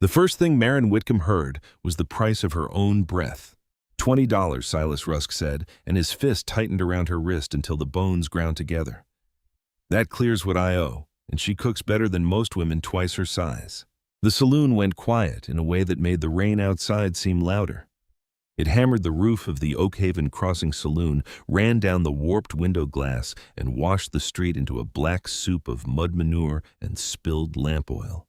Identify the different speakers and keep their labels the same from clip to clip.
Speaker 1: The first thing Maren Whitcomb heard was the price of her own breath. $20, Silas Rusk said, and his fist tightened around her wrist until the bones ground together. That clears what I owe, and she cooks better than most women twice her size. The saloon went quiet in a way that made the rain outside seem louder. It hammered the roof of the Oakhaven Crossing Saloon, ran down the warped window glass, and washed the street into a black soup of mud manure and spilled lamp oil.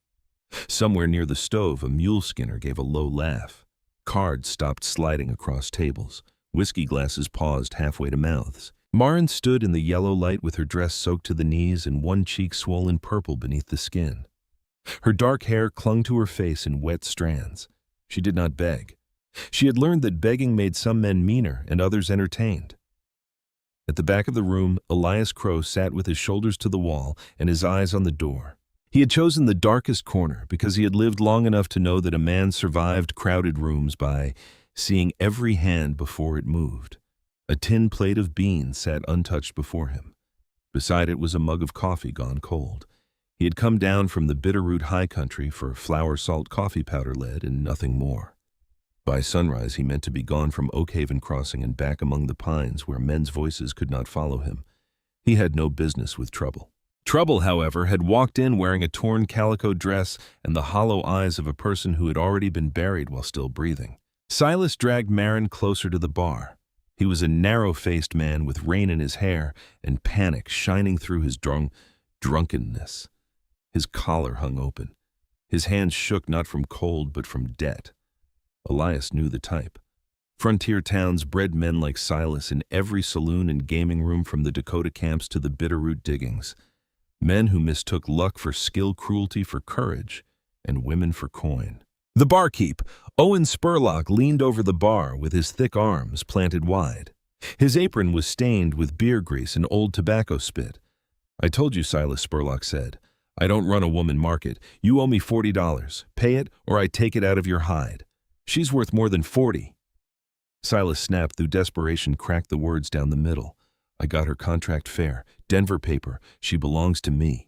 Speaker 1: Somewhere near the stove, a mule skinner gave a low laugh. Cards stopped sliding across tables. Whiskey glasses paused halfway to mouths. Maren stood in the yellow light with her dress soaked to the knees and one cheek swollen purple beneath the skin. Her dark hair clung to her face in wet strands. She did not beg. She had learned that begging made some men meaner and others entertained. At the back of the room, Elias Crow sat with his shoulders to the wall and his eyes on the door. He had chosen the darkest corner because he had lived long enough to know that a man survived crowded rooms by seeing every hand before it moved. A tin plate of beans sat untouched before him. Beside it was a mug of coffee gone cold. He had come down from the Bitterroot High Country for flour, salt, coffee powder lead, and nothing more. By sunrise, he meant to be gone from Oakhaven Crossing and back among the pines where men's voices could not follow him. He had no business with trouble. Trouble, however, had walked in wearing a torn calico dress and the hollow eyes of a person who had already been buried while still breathing. Silas dragged Maren closer to the bar. He was a narrow-faced man with rain in his hair and panic shining through his drunkenness. His collar hung open. His hands shook not from cold but from debt. Elias knew the type. Frontier towns bred men like Silas in every saloon and gaming room from the Dakota camps to the Bitterroot diggings. Men who mistook luck for skill, cruelty for courage, and women for coin. The barkeep, Owen Spurlock, leaned over the bar with his thick arms planted wide. His apron was stained with beer grease and old tobacco spit. "I told you," Silas Spurlock said. "I don't run a woman market. You owe me $40. Pay it, or I take it out of your hide. She's worth more than 40. Silas snapped through desperation, cracked the words down the middle. "I got her contract fair. Denver paper. She belongs to me."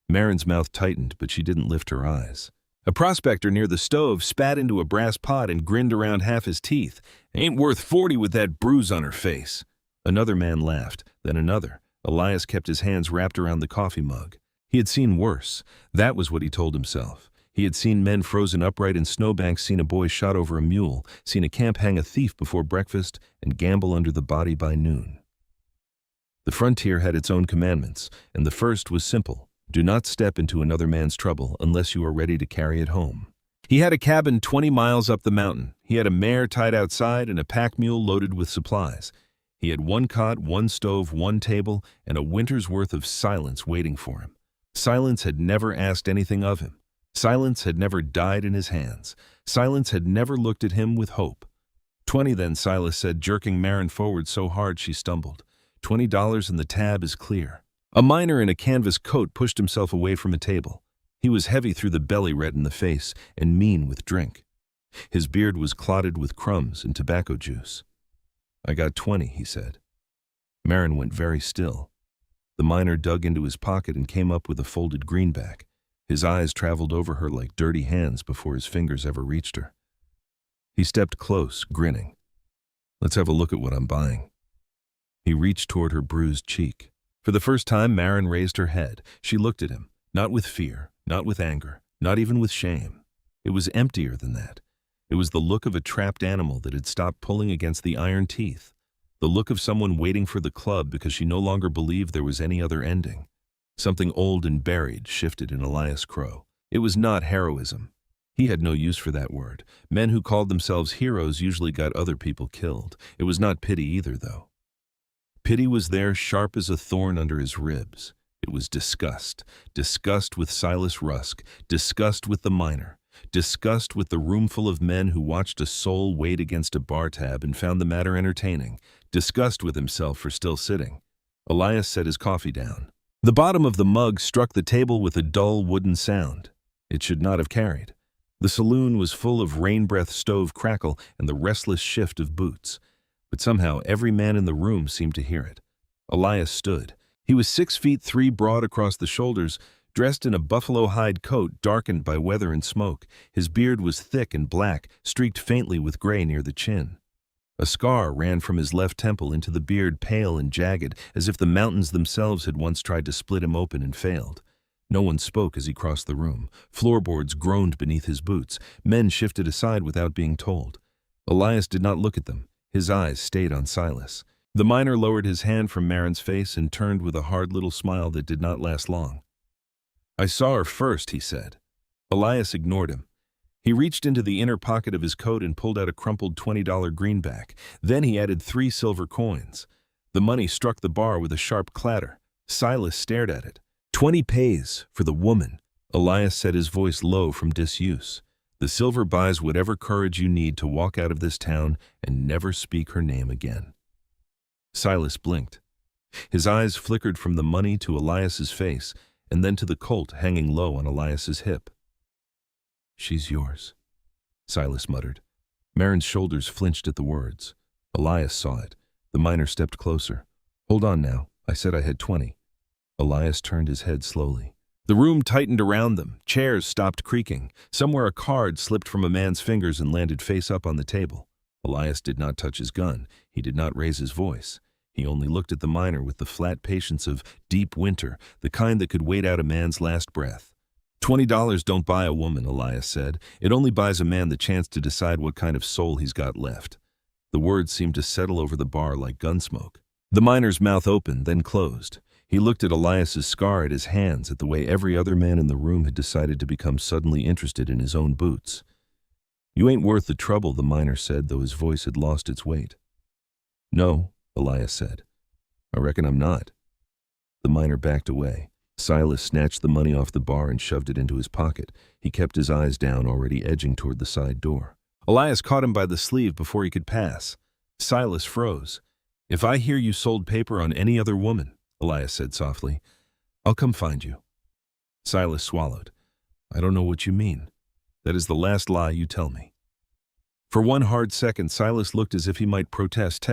Speaker 1: Maren's mouth tightened, but she didn't lift her eyes. A prospector near the stove spat into a brass pot and grinned around half his teeth. "Ain't worth 40 with that bruise on her face." Another man laughed, then another. Elias kept his hands wrapped around the coffee mug. He had seen worse. That was what he told himself. He had seen men frozen upright in snowbanks, seen a boy shot over a mule, seen a camp hang a thief before breakfast, and gamble under the body by noon. The frontier had its own commandments, and the first was simple. Do not step into another man's trouble unless you are ready to carry it home. He had a cabin 20 miles up the mountain. He had a mare tied outside and a pack mule loaded with supplies. He had one cot, one stove, one table, and a winter's worth of silence waiting for him. Silence had never asked anything of him. Silence had never died in his hands. Silence had never looked at him with hope. 20 then, Silas said, jerking Maren forward so hard she stumbled. $20 and the tab is clear. A miner in a canvas coat pushed himself away from a table. He was heavy through the belly, red in the face, and mean with drink. His beard was clotted with crumbs and tobacco juice. "I got 20, he said. Maren went very still. The miner dug into his pocket and came up with a folded greenback. His eyes traveled over her like dirty hands before his fingers ever reached her. He stepped close, grinning. "Let's have a look at what I'm buying." He reached toward her bruised cheek. For the first time, Maren raised her head. She looked at him, not with fear, not with anger, not even with shame. It was emptier than that. It was the look of a trapped animal that had stopped pulling against the iron teeth. The look of someone waiting for the club because she no longer believed there was any other ending. Something old and buried shifted in Elias Crow. It was not heroism. He had no use for that word. Men who called themselves heroes usually got other people killed. It was not pity either, though. Pity was there, sharp as a thorn under his ribs. It was disgust. Disgust with Silas Rusk. Disgust with the miner. Disgust with the roomful of men who watched a soul wait against a bar tab and found the matter entertaining. Disgust with himself for still sitting. Elias set his coffee down. The bottom of the mug struck the table with a dull wooden sound. It should not have carried. The saloon was full of rain-breath stove crackle and the restless shift of boots. But somehow every man in the room seemed to hear it. Elias stood. He was 6'3" broad across the shoulders, Dressed in a buffalo hide coat darkened by weather and smoke, his beard was thick and black, streaked faintly with gray near the chin. A scar ran from his left temple into the beard, pale and jagged, as if the mountains themselves had once tried to split him open and failed. No one spoke as he crossed the room. Floorboards groaned beneath his boots. Men shifted aside without being told. Elias did not look at them. His eyes stayed on Silas. The miner lowered his hand from Marin's face and turned with a hard little smile that did not last long. "I saw her first," he said. Elias ignored him. He reached into the inner pocket of his coat and pulled out a crumpled $20 greenback. Then he added 3 silver coins. The money struck the bar with a sharp clatter. Silas stared at it. 20 pays for the woman." Elias said, his voice low from disuse. "The silver buys whatever courage you need to walk out of this town and never speak her name again." Silas blinked. His eyes flickered from the money to Elias's face, and then to the colt hanging low on Elias's hip. "She's yours," Silas muttered. Marin's shoulders flinched at the words. Elias saw it. The miner stepped closer. "Hold on now. I said I had 20. Elias turned his head slowly. The room tightened around them. Chairs stopped creaking. Somewhere a card slipped from a man's fingers and landed face up on the table. Elias did not touch his gun. He did not raise his voice. He only looked at the miner with the flat patience of deep winter, the kind that could wait out a man's last breath. $20 don't buy a woman," Elias said. "It only buys a man the chance to decide what kind of soul he's got left." The words seemed to settle over the bar like gunsmoke. The miner's mouth opened, then closed. He looked at Elias's scar, at his hands, at the way every other man in the room had decided to become suddenly interested in his own boots. "You ain't worth the trouble," the miner said, though his voice had lost its weight. "No," Elias said. "I reckon I'm not." The miner backed away. Silas snatched the money off the bar and shoved it into his pocket. He kept his eyes down, already edging toward the side door. Elias caught him by the sleeve before he could pass. Silas froze. "If I hear you sold paper on any other woman," Elias said softly, "I'll come find you." Silas swallowed. "I don't know what you mean. That is the last lie you tell me." For one hard second, Silas looked as if he might protest.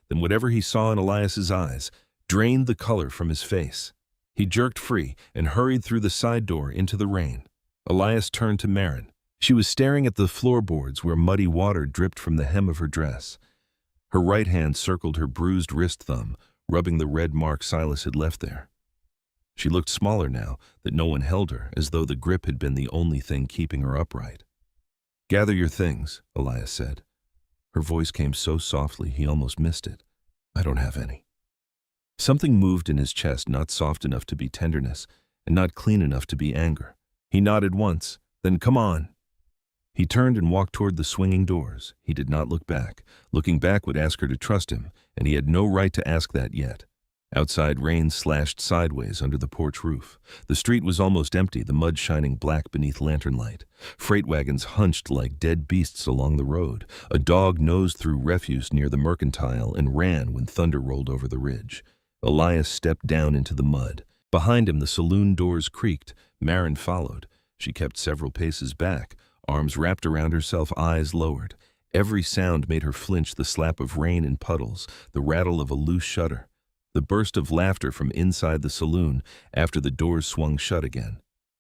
Speaker 1: Then whatever he saw in Elias's eyes drained the color from his face. He jerked free and hurried through the side door into the rain. Elias turned to Marin. She was staring at the floorboards where muddy water dripped from the hem of her dress. Her right hand circled her bruised wrist thumb, rubbing the red mark Silas had left there. She looked smaller now that no one held her, as though the grip had been the only thing keeping her upright. "Gather your things," Elias said. Her voice came so softly he almost missed it. "I don't have any." Something moved in his chest, not soft enough to be tenderness, and not clean enough to be anger. He nodded once, then "Come on." He turned and walked toward the swinging doors. He did not look back. Looking back would ask her to trust him, and he had no right to ask that yet. Outside, rain slashed sideways under the porch roof. The street was almost empty, the mud shining black beneath lantern light. Freight wagons hunched like dead beasts along the road. A dog nosed through refuse near the mercantile and ran when thunder rolled over the ridge. Elias stepped down into the mud. Behind him, the saloon doors creaked. Marin followed. She kept several paces back, arms wrapped around herself, eyes lowered. Every sound made her flinch: the slap of rain in puddles, the rattle of a loose shutter, the burst of laughter from inside the saloon after the doors swung shut again.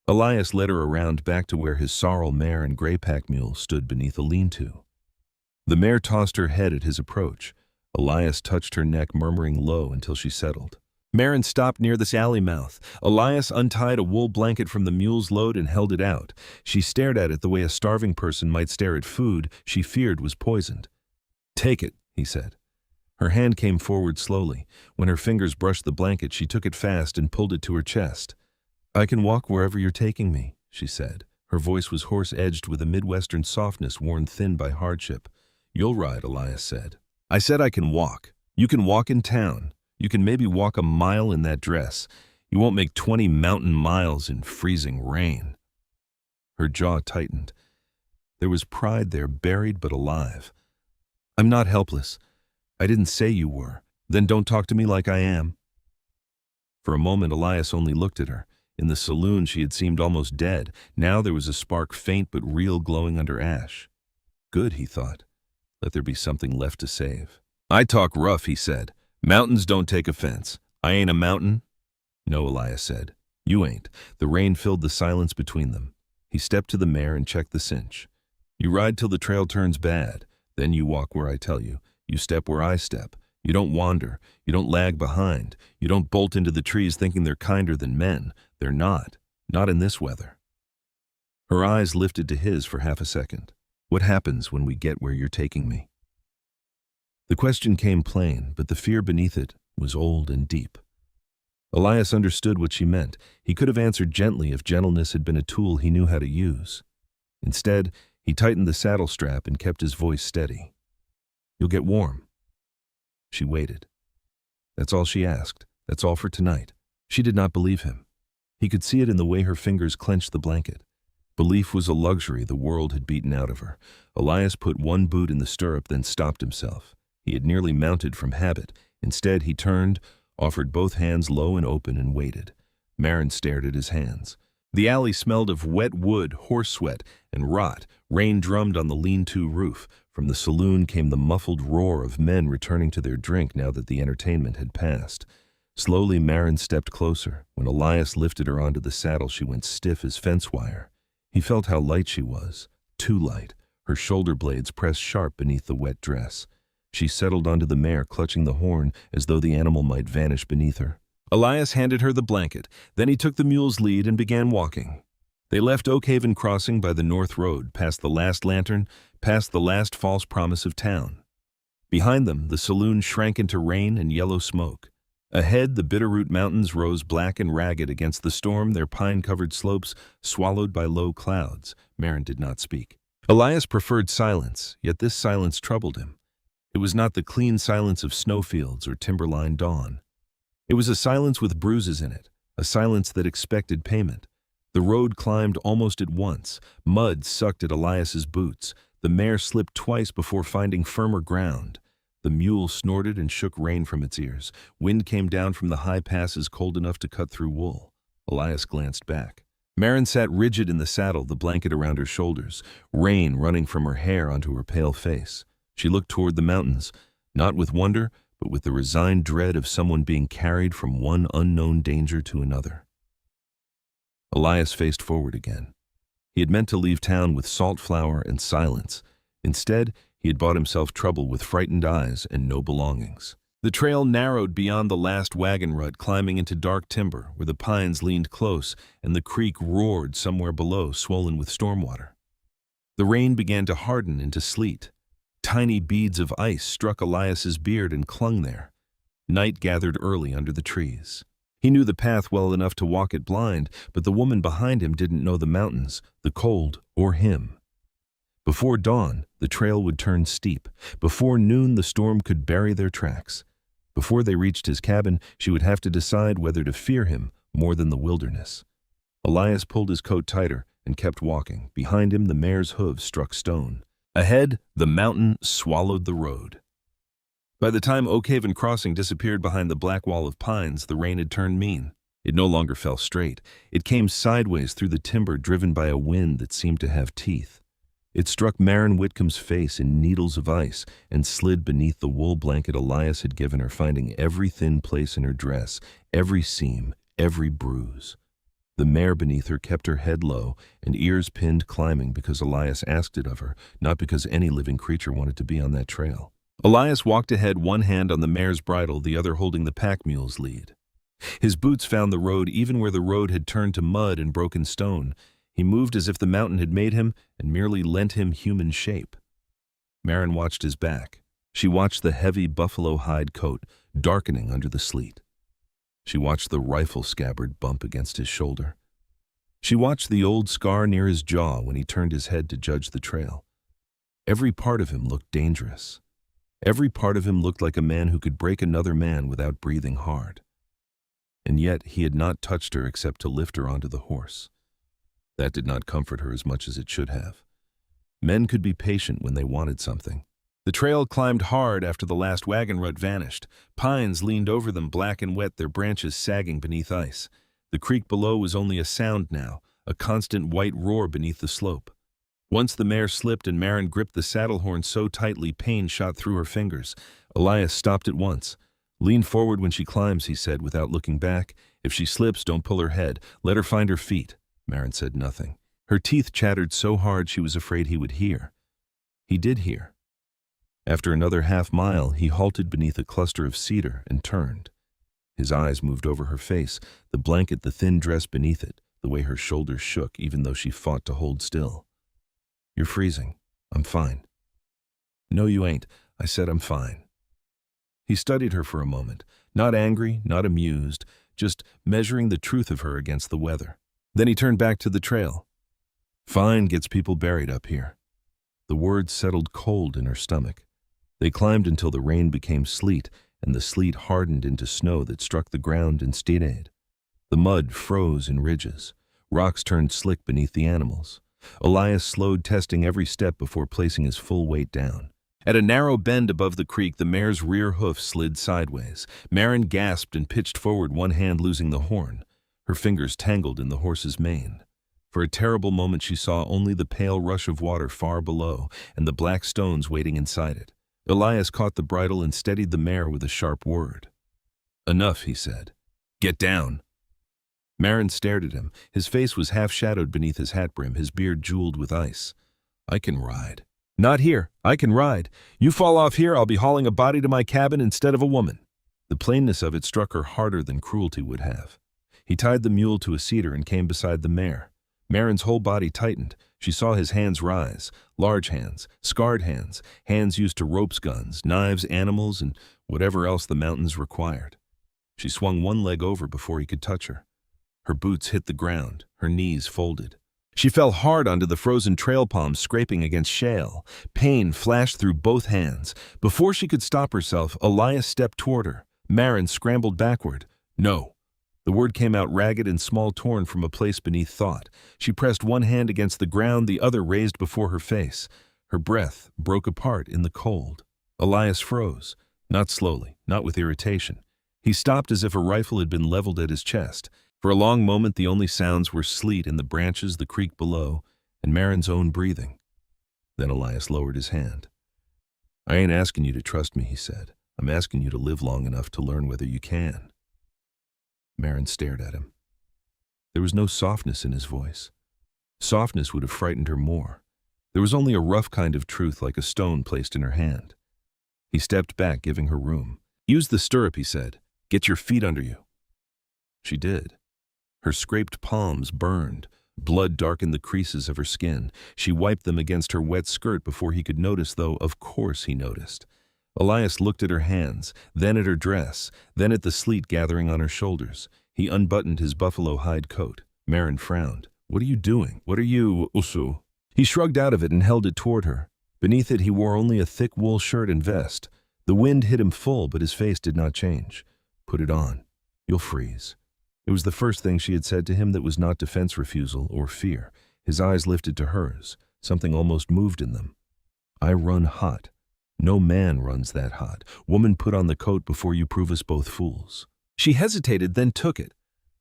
Speaker 1: Elias led her around back to where his sorrel mare and gray pack mule stood beneath a lean-to. The mare tossed her head at his approach. Elias touched her neck, murmuring low until she settled. Marin stopped near this alley mouth. Elias untied a wool blanket from the mule's load and held it out. She stared at it the way a starving person might stare at food she feared was poisoned. "Take it," he said. Her hand came forward slowly. When her fingers brushed the blanket, she took it fast and pulled it to her chest. "I can walk wherever you're taking me," she said. Her voice was horse-edged with a Midwestern softness worn thin by hardship. "You'll ride," Elias said. "I said I can walk. You can walk in town. You can maybe walk a mile in that dress. You won't make 20 mountain miles in freezing rain." Her jaw tightened. There was pride there, buried but alive. "I'm not helpless. I didn't say you were. Then don't talk to me like I am." For a moment, Elias only looked at her. In the saloon, she had seemed almost dead. Now there was a spark, faint but real, glowing under ash. Good, he thought. Let there be something left to save. "I talk rough," he said. "Mountains don't take offense. I ain't a mountain." "No," Elias said. You ain't. The rain filled the silence between them. He stepped to the mare and checked the cinch. You ride till the trail turns bad. Then you walk where I tell you. You step where I step. You don't wander. You don't lag behind. You don't bolt into the trees thinking they're kinder than men. They're not. Not in this weather. Her eyes lifted to his for half a second. What happens when we get where you're taking me? The question came plain, but the fear beneath it was old and deep. Elias understood what she meant. He could have answered gently if gentleness had been a tool he knew how to use. Instead, he tightened the saddle strap and kept his voice steady. You'll get warm. She waited. That's all she asked. That's all for tonight. She did not believe him. He could see it in the way her fingers clenched the blanket. Belief was a luxury the world had beaten out of her. Elias put one boot in the stirrup, then stopped himself. He had nearly mounted from habit. Instead, he turned, offered both hands low and open, and waited. Marin stared at his hands. The alley smelled of wet wood, horse sweat, and rot. Rain drummed on the lean-to roof. From the saloon came the muffled roar of men returning to their drink now that the entertainment had passed. Slowly, Marin stepped closer. When Elias lifted her onto the saddle, she went stiff as fence wire. He felt how light she was, too light. Her shoulder blades pressed sharp beneath the wet dress. She settled onto the mare, clutching the horn as though the animal might vanish beneath her. Elias handed her the blanket. Then he took the mule's lead and began walking. They left Oakhaven Crossing by the North Road, past the last lantern, past the last false promise of town. Behind them, the saloon shrank into rain and yellow smoke. Ahead, the Bitterroot Mountains rose black and ragged against the storm, their pine-covered slopes swallowed by low clouds. Marin did not speak. Elias preferred silence, yet this silence troubled him. It was not the clean silence of snowfields or timberline dawn. It was a silence with bruises in it, a silence that expected payment. The road climbed almost at once. Mud sucked at Elias's boots. The mare slipped twice before finding firmer ground. The mule snorted and shook rain from its ears. Wind came down from the high passes cold enough to cut through wool. Elias glanced back. Marin sat rigid in the saddle, the blanket around her shoulders, rain running from her hair onto her pale face. She looked toward the mountains, not with wonder, but with the resigned dread of someone being carried from one unknown danger to another. Elias faced forward again. He had meant to leave town with salt flour and silence. Instead, he had bought himself trouble with frightened eyes and no belongings. The trail narrowed beyond the last wagon rut, climbing into dark timber, where the pines leaned close and the creek roared somewhere below, swollen with stormwater. The rain began to harden into sleet. Tiny beads of ice struck Elias's beard and clung there. Night gathered early under the trees. He knew the path well enough to walk it blind, but the woman behind him didn't know the mountains, the cold, or him. Before dawn, the trail would turn steep. Before noon, the storm could bury their tracks. Before they reached his cabin, she would have to decide whether to fear him more than the wilderness. Elias pulled his coat tighter and kept walking. Behind him, the mare's hooves struck stone. Ahead, the mountain swallowed the road. By the time Oakhaven Crossing disappeared behind the black wall of pines, the rain had turned mean. It no longer fell straight. It came sideways through the timber, driven by a wind that seemed to have teeth. It struck Marin Whitcomb's face in needles of ice and slid beneath the wool blanket Elias had given her, finding every thin place in her dress, every seam, every bruise. The mare beneath her kept her head low and ears pinned, climbing because Elias asked it of her, not because any living creature wanted to be on that trail. Elias walked ahead, one hand on the mare's bridle, the other holding the pack mule's lead. His boots found the road even where the road had turned to mud and broken stone. He moved as if the mountain had made him and merely lent him human shape. Marin watched his back. She watched the heavy buffalo hide coat darkening under the sleet. She watched the rifle scabbard bump against his shoulder. She watched the old scar near his jaw when he turned his head to judge the trail. Every part of him looked dangerous. Every part of him looked like a man who could break another man without breathing hard. And yet he had not touched her except to lift her onto the horse. That did not comfort her as much as it should have. Men could be patient when they wanted something. The trail climbed hard after the last wagon rut vanished. Pines leaned over them, black and wet, their branches sagging beneath ice. The creek below was only a sound now, a constant white roar beneath the slope. Once the mare slipped and Marin gripped the saddle horn so tightly pain shot through her fingers. Elias stopped at once. Lean forward when she climbs, he said without looking back. If she slips, don't pull her head. Let her find her feet. Maren said nothing. Her teeth chattered so hard she was afraid he would hear. He did hear. After another half-mile, he halted beneath a cluster of cedar and turned. His eyes moved over her face, the blanket, the thin dress beneath it, the way her shoulders shook even though she fought to hold still. You're freezing. I'm fine. No, you ain't. I said I'm fine. He studied her for a moment, not angry, not amused, just measuring the truth of her against the weather. Then he turned back to the trail. Fine gets people buried up here. The words settled cold in her stomach. They climbed until the rain became sleet, and the sleet hardened into snow that struck the ground and stayed. The mud froze in ridges. Rocks turned slick beneath the animals. Elias slowed, testing every step before placing his full weight down. At a narrow bend above the creek, the mare's rear hoof slid sideways. Maren gasped and pitched forward, one hand losing the horn. Her fingers tangled in the horse's mane. For a terrible moment she saw only the pale rush of water far below and the black stones waiting inside it. Elias caught the bridle and steadied the mare with a sharp word. Enough, he said. Get down. Maren stared at him. His face was half-shadowed beneath his hat brim, his beard jeweled with ice. I can ride. Not here. I can ride. You fall off here, I'll be hauling a body to my cabin instead of a woman. The plainness of it struck her harder than cruelty would have. He tied the mule to a cedar and came beside the mare. Maren's whole body tightened. She saw his hands rise, large hands, scarred hands, hands used to ropes, guns, knives, animals, and whatever else the mountains required. She swung one leg over before he could touch her. Her boots hit the ground, her knees folded. She fell hard onto the frozen trail palms, scraping against shale. Pain flashed through both hands. Before she could stop herself, Elias stepped toward her. Maren scrambled backward. No. The word came out ragged and small, torn from a place beneath thought. She pressed one hand against the ground, the other raised before her face. Her breath broke apart in the cold. Elias froze, not slowly, not with irritation. He stopped as if a rifle had been leveled at his chest. For a long moment, the only sounds were sleet in the branches, the creek below, and Maren's own breathing. Then Elias lowered his hand. I ain't asking you to trust me, he said. I'm asking you to live long enough to learn whether you can. Maren stared at him. There was no softness in his voice. Softness would have frightened her more. There was only a rough kind of truth, like a stone placed in her hand. He stepped back, giving her room. Use the stirrup, he said. Get your feet under you. She did. Her scraped palms burned. Blood darkened the creases of her skin. She wiped them against her wet skirt before he could notice, though of course he noticed. Elias looked at her hands, then at her dress, then at the sleet gathering on her shoulders. He unbuttoned his buffalo hide coat. Maren frowned. What are you doing? What are you, Usu? He shrugged out of it and held it toward her. Beneath it he wore only a thick wool shirt and vest. The wind hit him full, but his face did not change. Put it on. You'll freeze. It was the first thing she had said to him that was not defense, refusal, or fear. His eyes lifted to hers. Something almost moved in them. I run hot. No man runs that hot. Woman, put on the coat before you prove us both fools. She hesitated, then took it.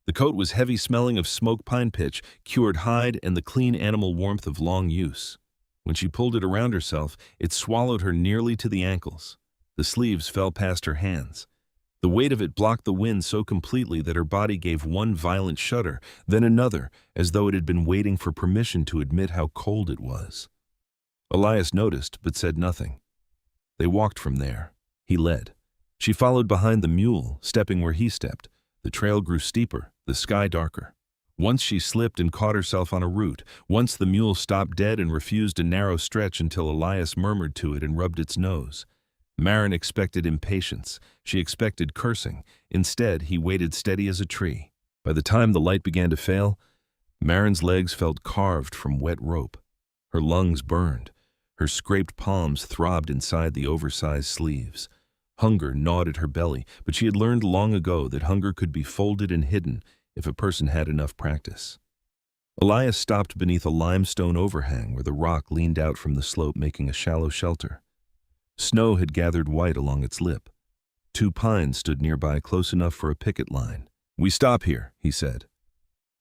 Speaker 1: The coat was heavy, smelling of smoked pine pitch, cured hide, and the clean animal warmth of long use. When she pulled it around herself, it swallowed her nearly to the ankles. The sleeves fell past her hands. The weight of it blocked the wind so completely that her body gave one violent shudder, then another, as though it had been waiting for permission to admit how cold it was. Elias noticed, but said nothing. They walked from there. He led. She followed behind the mule, stepping where he stepped. The trail grew steeper, the sky darker. Once she slipped and caught herself on a root. Once the mule stopped dead and refused a narrow stretch until Elias murmured to it and rubbed its nose. Maren expected impatience. She expected cursing. Instead, he waited steady as a tree. By the time the light began to fail, Maren's legs felt carved from wet rope. Her lungs burned. Her scraped palms throbbed inside the oversized sleeves. Hunger gnawed at her belly, but she had learned long ago that hunger could be folded and hidden if a person had enough practice. Elias stopped beneath a limestone overhang where the rock leaned out from the slope, making a shallow shelter. Snow had gathered white along its lip. 2 pines stood nearby, close enough for a picket line. We stop here, he said.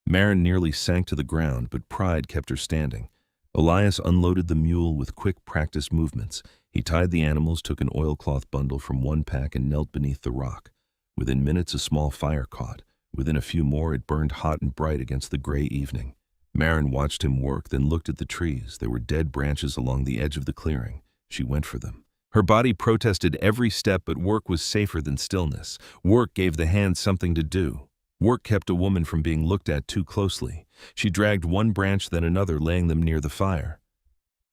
Speaker 1: Maren nearly sank to the ground, but pride kept her standing. Elias unloaded the mule with quick, practiced movements. He tied the animals, took an oilcloth bundle from one pack, and knelt beneath the rock. Within minutes, a small fire caught. Within a few more, it burned hot and bright against the gray evening. Maren watched him work, then looked at the trees. There were dead branches along the edge of the clearing. She went for them. Her body protested every step, but work was safer than stillness. Work gave the hands something to do. Work kept a woman from being looked at too closely. She dragged one branch, then another, laying them near the fire.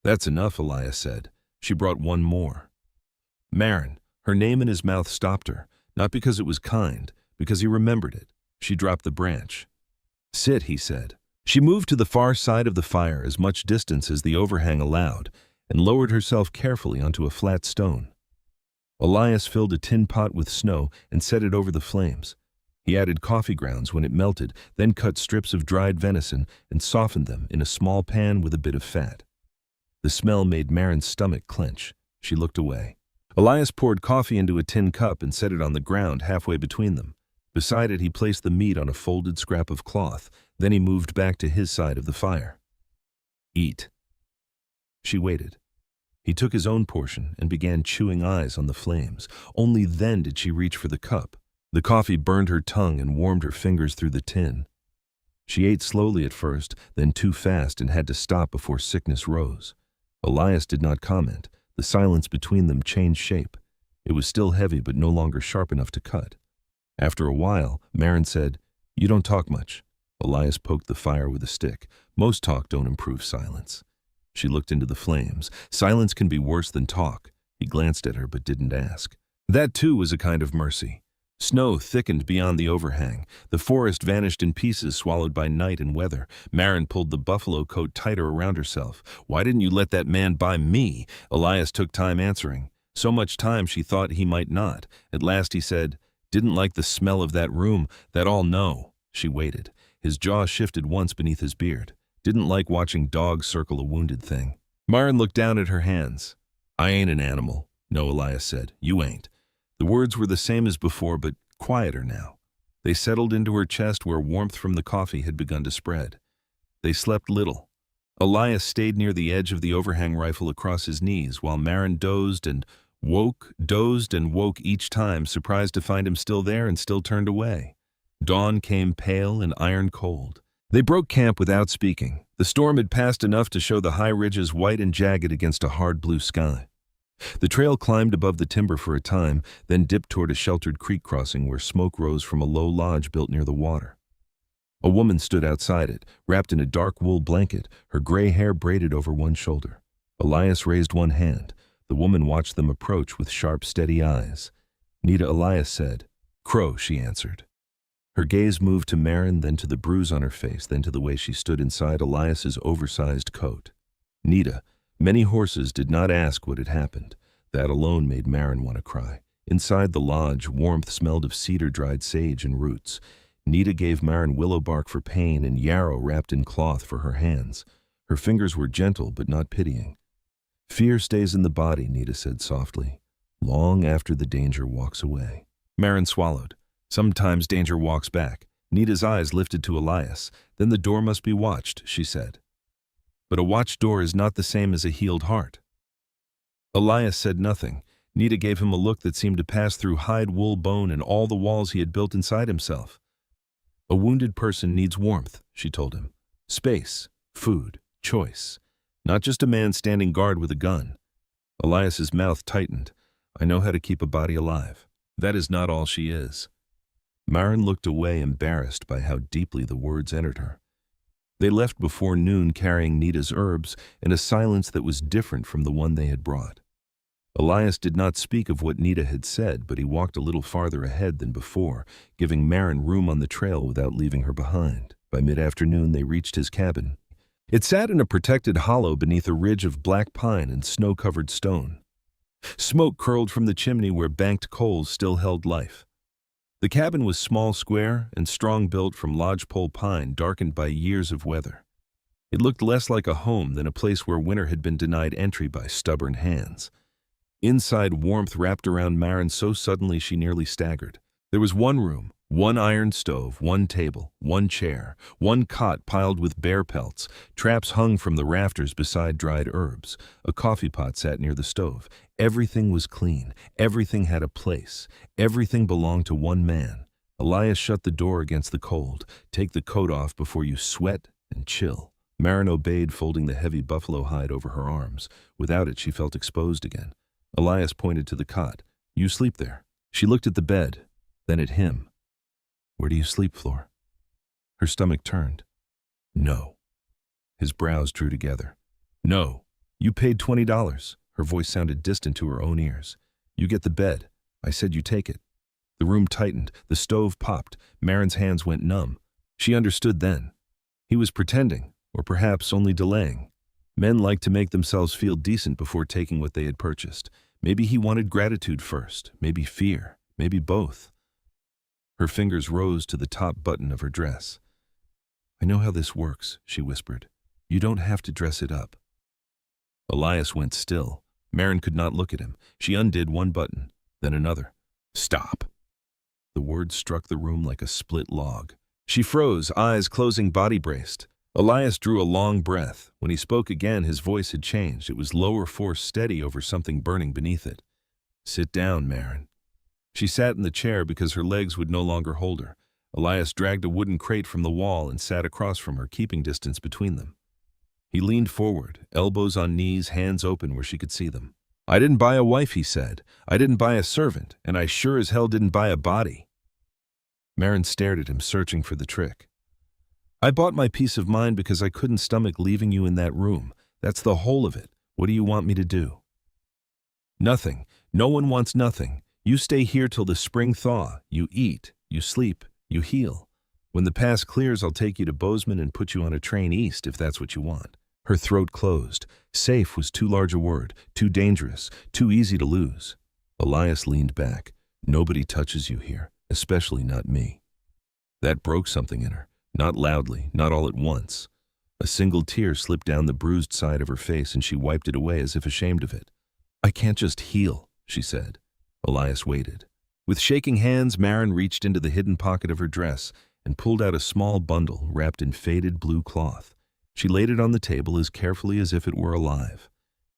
Speaker 1: "That's enough," Elias said. She brought one more. Maren, her name in his mouth, stopped her, not because it was kind, because he remembered it. She dropped the branch. "Sit," he said. She moved to the far side of the fire, as much distance as the overhang allowed, and lowered herself carefully onto a flat stone. Elias filled a tin pot with snow and set it over the flames. He added coffee grounds when it melted, then cut strips of dried venison and softened them in a small pan with a bit of fat. The smell made Maren's stomach clench. She looked away. Elias poured coffee into a tin cup and set it on the ground halfway between them. Beside it, he placed the meat on a folded scrap of cloth. Then he moved back to his side of the fire. "Eat." She waited. He took his own portion and began chewing, eyes on the flames. Only then did she reach for the cup. The coffee burned her tongue and warmed her fingers through the tin. She ate slowly at first, then too fast, and had to stop before sickness rose. Elias did not comment. The silence between them changed shape. It was still heavy, but no longer sharp enough to cut. After a while, Maren said, "You don't talk much." Elias poked the fire with a stick. Most talk don't improve silence. She looked into the flames. Silence can be worse than talk. He glanced at her but didn't ask. That too was a kind of mercy. Snow thickened beyond the overhang. The forest vanished in pieces, swallowed by night and weather. Maren pulled the buffalo coat tighter around herself. "Why didn't you let that man buy me?" Elias took time answering. So much time she thought he might not. At last he said, "Didn't like the smell of that room, that all no." She waited. His jaw shifted once beneath his beard. Didn't like watching dogs circle a wounded thing. Maren looked down at her hands. "I ain't an animal." "No," Elias said. "You ain't." The words were the same as before, but quieter now. They settled into her chest where warmth from the coffee had begun to spread. They slept little. Elias stayed near the edge of the overhang, rifle across his knees, while Maren dozed and woke each time, surprised to find him still there and still turned away. Dawn came pale and iron cold. They broke camp without speaking. The storm had passed enough to show the high ridges white and jagged against a hard blue sky. The trail climbed above the timber for a time, then dipped toward a sheltered creek crossing where smoke rose from a low lodge built near the water. A woman stood outside it, wrapped in a dark wool blanket, her gray hair braided over one shoulder. Elias raised one hand. The woman watched them approach with sharp, steady eyes. "Nita," Elias said. "Crow," she answered. Her gaze moved to Maren, then to the bruise on her face, then to the way she stood inside Elias's oversized coat. "Nita." Many horses did not ask what had happened. That alone made Maren want to cry. Inside the lodge, warmth smelled of cedar, dried sage, and roots. Nita gave Maren willow bark for pain and yarrow wrapped in cloth for her hands. Her fingers were gentle but not pitying. "Fear stays in the body," Nita said softly. "Long after the danger walks away." Maren swallowed. "Sometimes danger walks back." Nita's eyes lifted to Elias. "Then the door must be watched," she said. "But a watched door is not the same as a healed heart." Elias said nothing. Nita gave him a look that seemed to pass through hide, wool, bone, and all the walls he had built inside himself. "A wounded person needs warmth," she told him. "Space, food, choice. Not just a man standing guard with a gun." Elias's mouth tightened. "I know how to keep a body alive. That is not all she is." Maren looked away, embarrassed by how deeply the words entered her. They left before noon, carrying Nita's herbs in a silence that was different from the one they had brought. Elias did not speak of what Nita had said, but he walked a little farther ahead than before, giving Maren room on the trail without leaving her behind. By mid-afternoon, they reached his cabin. It sat in a protected hollow beneath a ridge of black pine and snow-covered stone. Smoke curled from the chimney where banked coals still held life. The cabin was small, square, and strong-built from lodgepole pine darkened by years of weather. It looked less like a home than a place where winter had been denied entry by stubborn hands. Inside, warmth wrapped around Maren so suddenly she nearly staggered. There was one room, One iron stove, one table, one chair, one cot piled with bear pelts, traps hung from the rafters beside dried herbs. A coffee pot sat near the stove. Everything was clean. Everything had a place. Everything belonged to one man. Elias shut the door against the cold. Take the coat off before you sweat and chill. Marin obeyed, folding the heavy buffalo hide over her arms. Without it, she felt exposed again. Elias pointed to the cot. You sleep there. She looked at the bed, then at him. Where do you sleep, Flor? Her stomach turned. No. His brows drew together. No. You paid $20. Her voice sounded distant to her own ears. You get the bed. I said you take it. The room tightened. The stove popped. Marin's hands went numb. She understood then. He was pretending, or perhaps only delaying. Men like to make themselves feel decent before taking what they had purchased. Maybe he wanted gratitude first. Maybe fear. Maybe both. Her fingers rose to the top button of her dress. I know how this works, she whispered. You don't have to dress it up. Elias went still. Marin could not look at him. She undid one button, then another. Stop. The words struck the room like a split log. She froze, eyes closing, body braced. Elias drew a long breath. When he spoke again, his voice had changed. It was lower force, steady over something burning beneath it. Sit down, Marin. She sat in the chair because her legs would no longer hold her. Elias dragged a wooden crate from the wall and sat across from her, keeping distance between them. He leaned forward, elbows on knees, hands open where she could see them. I didn't buy a wife, he said. I didn't buy a servant, and I sure as hell didn't buy a body. Marin stared at him, searching for the trick. I bought my peace of mind because I couldn't stomach leaving you in that room. That's the whole of it. What do you want me to do? Nothing. No one wants nothing. You stay here till the spring thaw. You eat, you sleep, you heal. When the pass clears, I'll take you to Bozeman and put you on a train east if that's what you want. Her throat closed. Safe was too large a word, too dangerous, too easy to lose. Elias leaned back. Nobody touches you here, especially not me. That broke something in her, not loudly, not all at once. A single tear slipped down the bruised side of her face and she wiped it away as if ashamed of it. I can't just heal, she said. Elias waited. With shaking hands, Marin reached into the hidden pocket of her dress and pulled out a small bundle wrapped in faded blue cloth. She laid it on the table as carefully as if it were alive.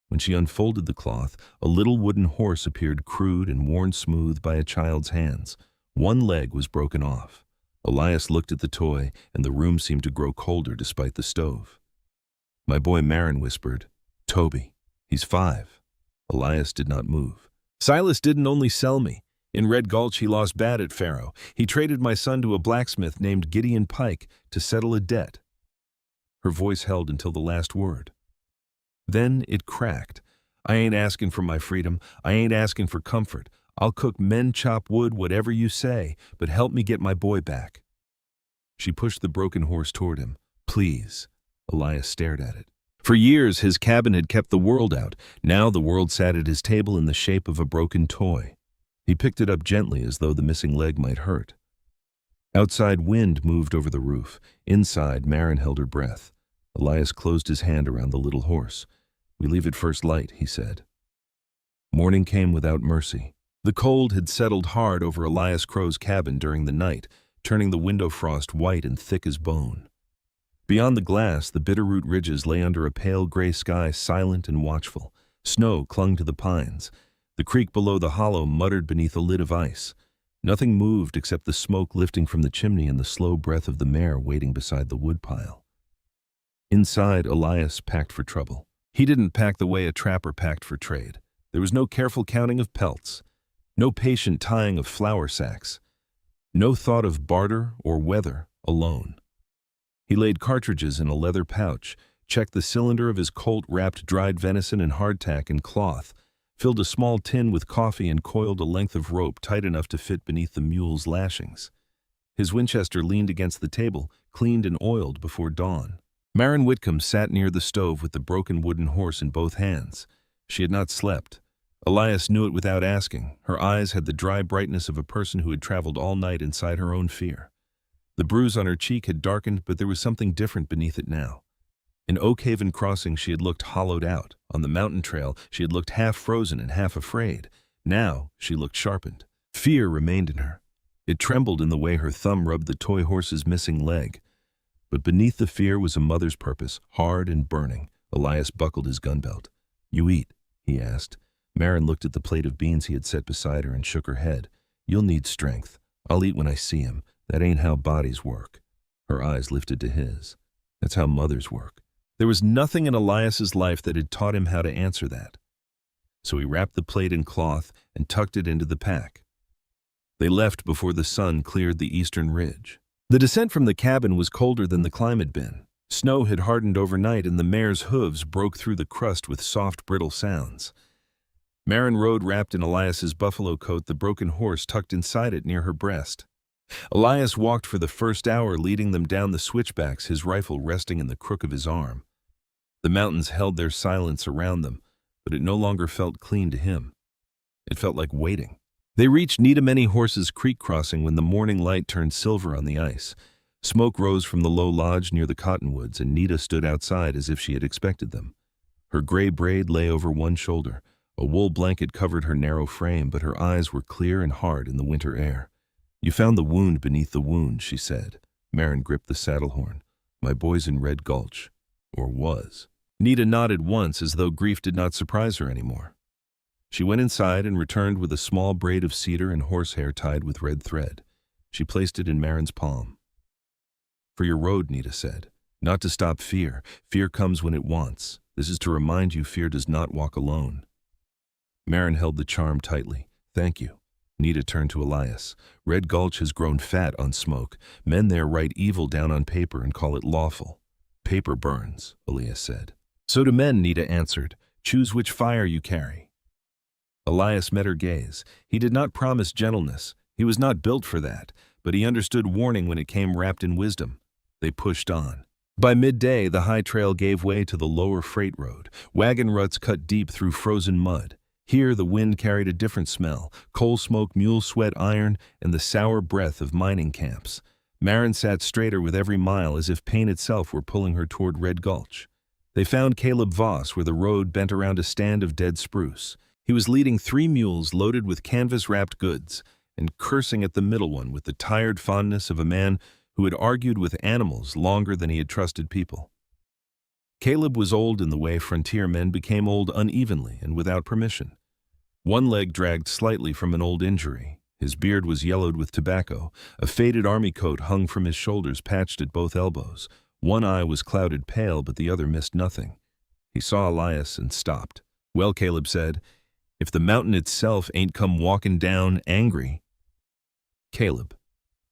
Speaker 1: When she unfolded the cloth, a little wooden horse appeared, crude and worn smooth by a child's hands. One leg was broken off. Elias looked at the toy, and the room seemed to grow colder despite the stove. My boy, Marin whispered. Toby. He's 5. Elias did not move. Silas didn't only sell me. In Red Gulch, he lost bad at faro. He traded my son to a blacksmith named Gideon Pike to settle a debt. Her voice held until the last word. Then it cracked. I ain't asking for my freedom. I ain't asking for comfort. I'll cook men, chop wood, whatever you say, but help me get my boy back. She pushed the broken horse toward him. Please. Elias stared at it. For years, his cabin had kept the world out. Now the world sat at his table in the shape of a broken toy. He picked it up gently as though the missing leg might hurt. Outside, wind moved over the roof. Inside, Marin held her breath. Elias closed his hand around the little horse. We leave at first light, he said. Morning came without mercy. The cold had settled hard over Elias Crow's cabin during the night, turning the window frost white and thick as bone. Beyond the glass, the Bitterroot ridges lay under a pale gray sky, silent and watchful. Snow clung to the pines. The creek below the hollow muttered beneath a lid of ice. Nothing moved except the smoke lifting from the chimney and the slow breath of the mare waiting beside the woodpile. Inside, Elias packed for trouble. He didn't pack the way a trapper packed for trade. There was no careful counting of pelts, no patient tying of flour sacks, no thought of barter or weather alone. He laid cartridges in a leather pouch, checked the cylinder of his Colt, wrapped dried venison and hardtack in cloth, filled a small tin with coffee and coiled a length of rope tight enough to fit beneath the mule's lashings. His Winchester leaned against the table, cleaned and oiled before dawn. Marin Whitcomb sat near the stove with the broken wooden horse in both hands. She had not slept. Elias knew it without asking. Her eyes had the dry brightness of a person who had traveled all night inside her own fear. The bruise on her cheek had darkened, but there was something different beneath it now. In Oak Haven Crossing, she had looked hollowed out. On the mountain trail, she had looked half frozen and half afraid. Now, she looked sharpened. Fear remained in her. It trembled in the way her thumb rubbed the toy horse's missing leg. But beneath the fear was a mother's purpose, hard and burning. Elias buckled his gun belt. "You eat?" he asked. Marin looked at the plate of beans he had set beside her and shook her head. "You'll need strength. I'll eat when I see him. That ain't how bodies work." Her eyes lifted to his. "That's how mothers work." There was nothing in Elias's life that had taught him how to answer that. So he wrapped the plate in cloth and tucked it into the pack. They left before the sun cleared the eastern ridge. The descent from the cabin was colder than the climb had been. Snow had hardened overnight and the mare's hooves broke through the crust with soft, brittle sounds. Marin rode wrapped in Elias's buffalo coat, the broken horse tucked inside it near her breast. Elias walked for the first hour, leading them down the switchbacks, his rifle resting in the crook of his arm. The mountains held their silence around them, but it no longer felt clean to him. It felt like waiting. They reached Needamany Horse's Creek crossing when the morning light turned silver on the ice. Smoke rose from the low lodge near the cottonwoods, and Nita stood outside as if she had expected them. Her gray braid lay over one shoulder. A wool blanket covered her narrow frame, but her eyes were clear and hard in the winter air. "You found the wound beneath the wound," she said. Marin gripped the saddle horn. "My boy's in Red Gulch. Or was." Nita nodded once, as though grief did not surprise her anymore. She went inside and returned with a small braid of cedar and horsehair tied with red thread. She placed it in Marin's palm. "For your road," Nita said. "Not to stop fear. Fear comes when it wants. This is to remind you fear does not walk alone." Marin held the charm tightly. "Thank you." Nita turned to Elias. "Red Gulch has grown fat on smoke. Men there write evil down on paper and call it lawful." "Paper burns," Elias said. "So do men," Nita answered. "Choose which fire you carry." Elias met her gaze. He did not promise gentleness. He was not built for that, but he understood warning when it came wrapped in wisdom. They pushed on. By midday, the high trail gave way to the lower freight road. Wagon ruts cut deep through frozen mud. Here, the wind carried a different smell: coal smoke, mule sweat, iron, and the sour breath of mining camps. Marin sat straighter with every mile, as if pain itself were pulling her toward Red Gulch. They found Caleb Voss where the road bent around a stand of dead spruce. He was leading 3 mules loaded with canvas-wrapped goods and cursing at the middle one with the tired fondness of a man who had argued with animals longer than he had trusted people. Caleb was old in the way frontier men became old unevenly and without permission. One leg dragged slightly from an old injury. His beard was yellowed with tobacco. A faded army coat hung from his shoulders, patched at both elbows. One eye was clouded pale, but the other missed nothing. He saw Elias and stopped. "Well," Caleb said, "if the mountain itself ain't come walking down angry." "Caleb."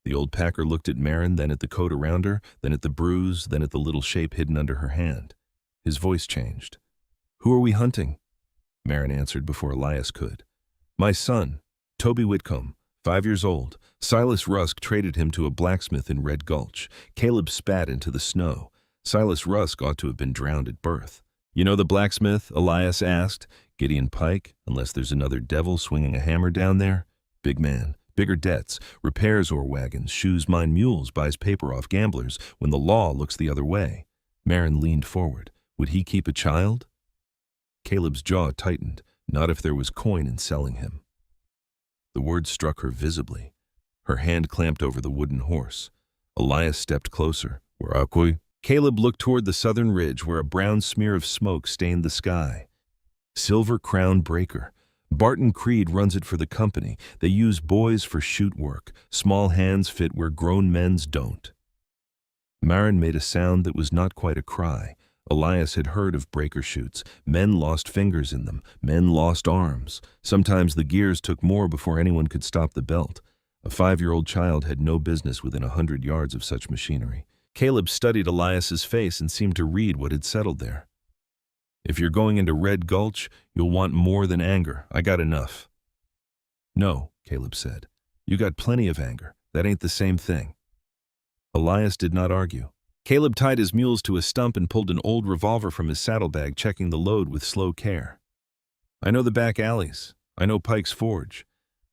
Speaker 1: The old packer looked at Marin, then at the coat around her, then at the bruise, then at the little shape hidden under her hand. His voice changed. "Who are we hunting?" Marin answered before Elias could. "My son, Toby Whitcomb, 5 years old. Silas Rusk traded him to a blacksmith in Red Gulch." Caleb spat into the snow. Silas Rusk ought to have been drowned at birth. "You know the blacksmith?" Elias asked. "Gideon Pike, unless there's another devil swinging a hammer down there. Big man, bigger debts, repairs ore wagons, shoes mine mules, buys paper off gamblers when the law looks the other way." Marin leaned forward. "Would he keep a child?" Caleb's jaw tightened. "Not if there was coin in selling him." The words struck her visibly. Her hand clamped over the wooden horse. Elias stepped closer. "Where are we?" Caleb looked toward the southern ridge where a brown smear of smoke stained the sky. "Silver Crown Breaker. Barton Creed runs it for the company. They use boys for shoot work. Small hands fit where grown men's don't." Marin made a sound that was not quite a cry. Elias had heard of breaker shoots. Men lost fingers in them. Men lost arms. Sometimes the gears took more before anyone could stop the belt. A 5-year-old child had no business within 100 yards of such machinery. Caleb studied Elias's face and seemed to read what had settled there. "If you're going into Red Gulch, you'll want more than anger. I got enough." "No," Caleb said. "You got plenty of anger. That ain't the same thing." Elias did not argue. Caleb tied his mules to a stump and pulled an old revolver from his saddlebag, checking the load with slow care. "I know the back alleys. I know Pike's Forge.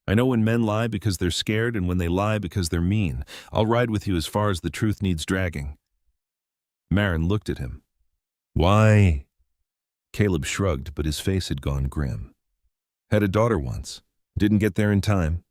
Speaker 1: I know when men lie because they're scared and when they lie because they're mean. I'll ride with you as far as the truth needs dragging." Marin looked at him. "Why?" Caleb shrugged, but his face had gone grim. "Had a daughter once. Didn't get there in time.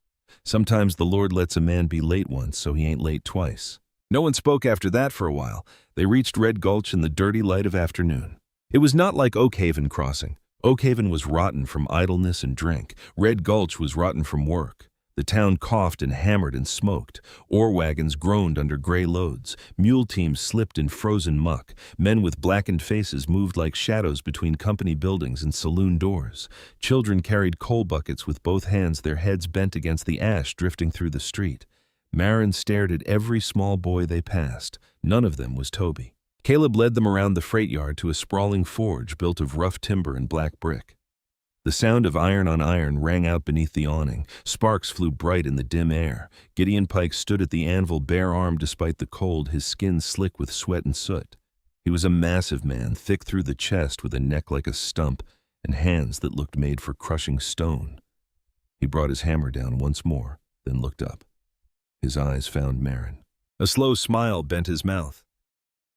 Speaker 1: Sometimes the Lord lets a man be late once so he ain't late twice. No one spoke after that for a while. They reached Red Gulch in the dirty light of afternoon. It was not like Oakhaven crossing. Oakhaven was rotten from idleness and drink. Red Gulch was rotten from work. The town coughed and hammered and smoked. Ore wagons groaned under gray loads. Mule teams slipped in frozen muck. Men with blackened faces moved like shadows between company buildings and saloon doors. Children carried coal buckets with both hands, their heads bent against the ash drifting through the street. Marin stared at every small boy they passed. None of them was Toby. Caleb led them around the freight yard to a sprawling forge built of rough timber and black brick. The sound of iron on iron rang out beneath the awning. Sparks flew bright in the dim air. Gideon Pike stood at the anvil bare-armed despite the cold, his skin slick with sweat and soot. He was a massive man, thick through the chest with a neck like a stump and hands that looked made for crushing stone. He brought his hammer down once more, then looked up. His eyes found Marin. A slow smile bent his mouth.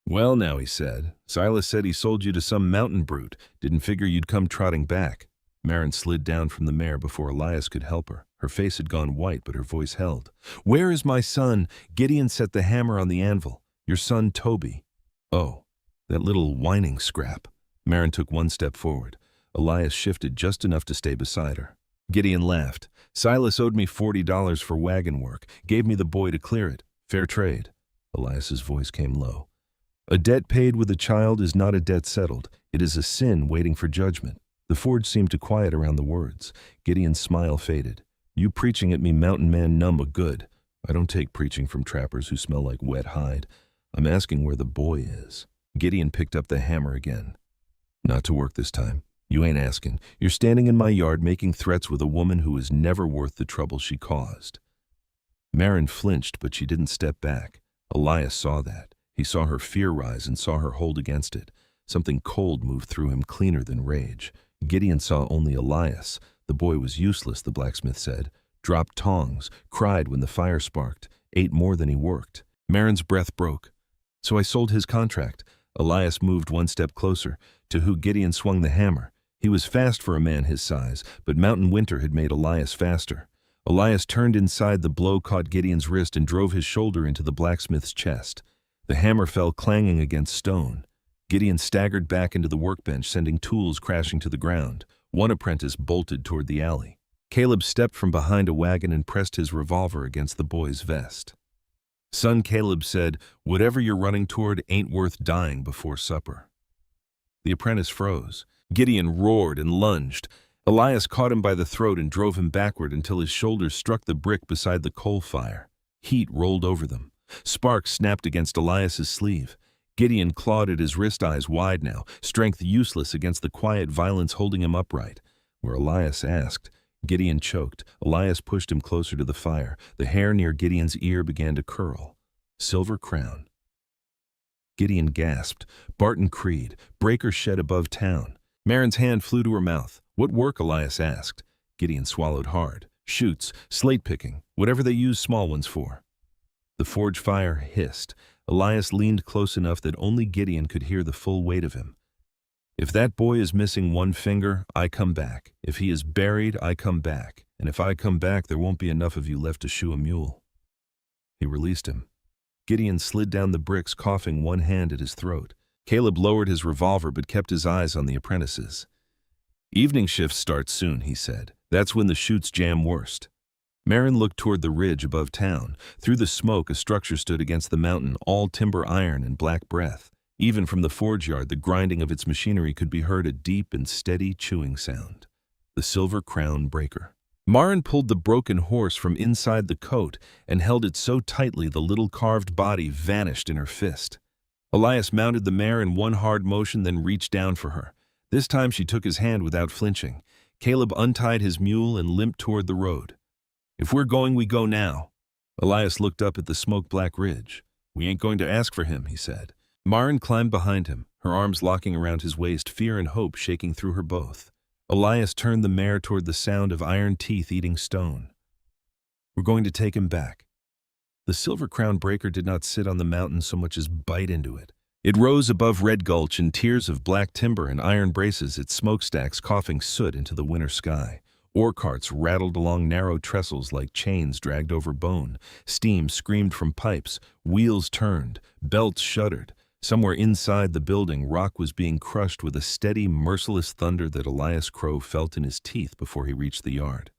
Speaker 1: "Well now," he said, "Silas said he sold you to some mountain brute. Didn't figure you'd come trotting back." Marin slid down from the mare before Elias could help her. Her face had gone white, but her voice held. "Where is my son?" Gideon set the hammer on the anvil. "Your son, Toby." "Oh, that little whining scrap." Marin took one step forward. Elias shifted just enough to stay beside her. Gideon laughed. "Silas owed me $40 for wagon work. Gave me the boy to clear it. Fair trade." Elias's voice came low. "A debt paid with a child is not a debt settled. It is a sin waiting for judgment." The forge seemed to quiet around the words. Gideon's smile faded. "You preaching at me, mountain man, numb a good. I don't take preaching from trappers who smell like wet hide. I'm asking where the boy is." Gideon picked up the hammer again. "Not to work this time. You ain't asking. You're standing in my yard making threats with a woman who is never worth the trouble she caused." Marin flinched, but she didn't step back. Elias saw that. He saw her fear rise and saw her hold against it. Something cold moved through him, cleaner than rage. Gideon saw only Elias. The boy was useless, the blacksmith said. Dropped tongs, cried when the fire sparked, ate more than he worked. Marin's breath broke. "So I sold his contract." Elias moved one step closer, to who Gideon swung the hammer. He was fast for a man his size, but mountain winter had made Elias faster. Elias turned inside, the blow caught Gideon's wrist and drove his shoulder into the blacksmith's chest. The hammer fell clanging against stone. Gideon staggered back into the workbench, sending tools crashing to the ground. One apprentice bolted toward the alley. Caleb stepped from behind a wagon and pressed his revolver against the boy's vest. "Son," Caleb said, "whatever you're running toward ain't worth dying before supper." The apprentice froze. Gideon roared and lunged. Elias caught him by the throat and drove him backward until his shoulders struck the brick beside the coal fire. Heat rolled over them. Sparks snapped against Elias's sleeve. Gideon clawed at his wrist, eyes wide now, strength useless against the quiet violence holding him upright. Where Elias asked, Gideon choked. Elias pushed him closer to the fire. The hair near Gideon's ear began to curl. Silver crown. Gideon gasped. Barton Creed, breaker shed above town. Marin's hand flew to her mouth. "What work?" Elias asked. Gideon swallowed hard. "Shoots, slate picking, whatever they use small ones for." The forge fire hissed. Elias leaned close enough that only Gideon could hear the full weight of him. "If that boy is missing one finger, I come back. If he is buried, I come back. And if I come back, there won't be enough of you left to shoe a mule." He released him. Gideon slid down the bricks, coughing, one hand at his throat. Caleb lowered his revolver but kept his eyes on the apprentices. "Evening shifts start soon," he said. "That's when the chutes jam worst." Marin looked toward the ridge above town. Through the smoke, a structure stood against the mountain, all timber iron and black breath. Even from the forge yard, the grinding of its machinery could be heard, a deep and steady chewing sound. The Silver Crown breaker. Marin pulled the broken horse from inside the coat and held it so tightly the little carved body vanished in her fist. Elias mounted the mare in one hard motion, then reached down for her. This time she took his hand without flinching. Caleb untied his mule and limped toward the road. "If we're going, we go now." Elias looked up at the smoke-black ridge. "We ain't going to ask for him," he said. Marin climbed behind him, her arms locking around his waist, fear and hope shaking through her both. Elias turned the mare toward the sound of iron teeth eating stone. "We're going to take him back." The Silver Crown breaker did not sit on the mountain so much as bite into it. It rose above Red Gulch in tiers of black timber and iron braces, its smokestacks coughing soot into the winter sky. Ore carts rattled along narrow trestles like chains dragged over bone. Steam screamed from pipes. Wheels turned. Belts shuddered. Somewhere inside the building, rock was being crushed with a steady, merciless thunder that Elias Crow felt in his teeth before he reached the yard.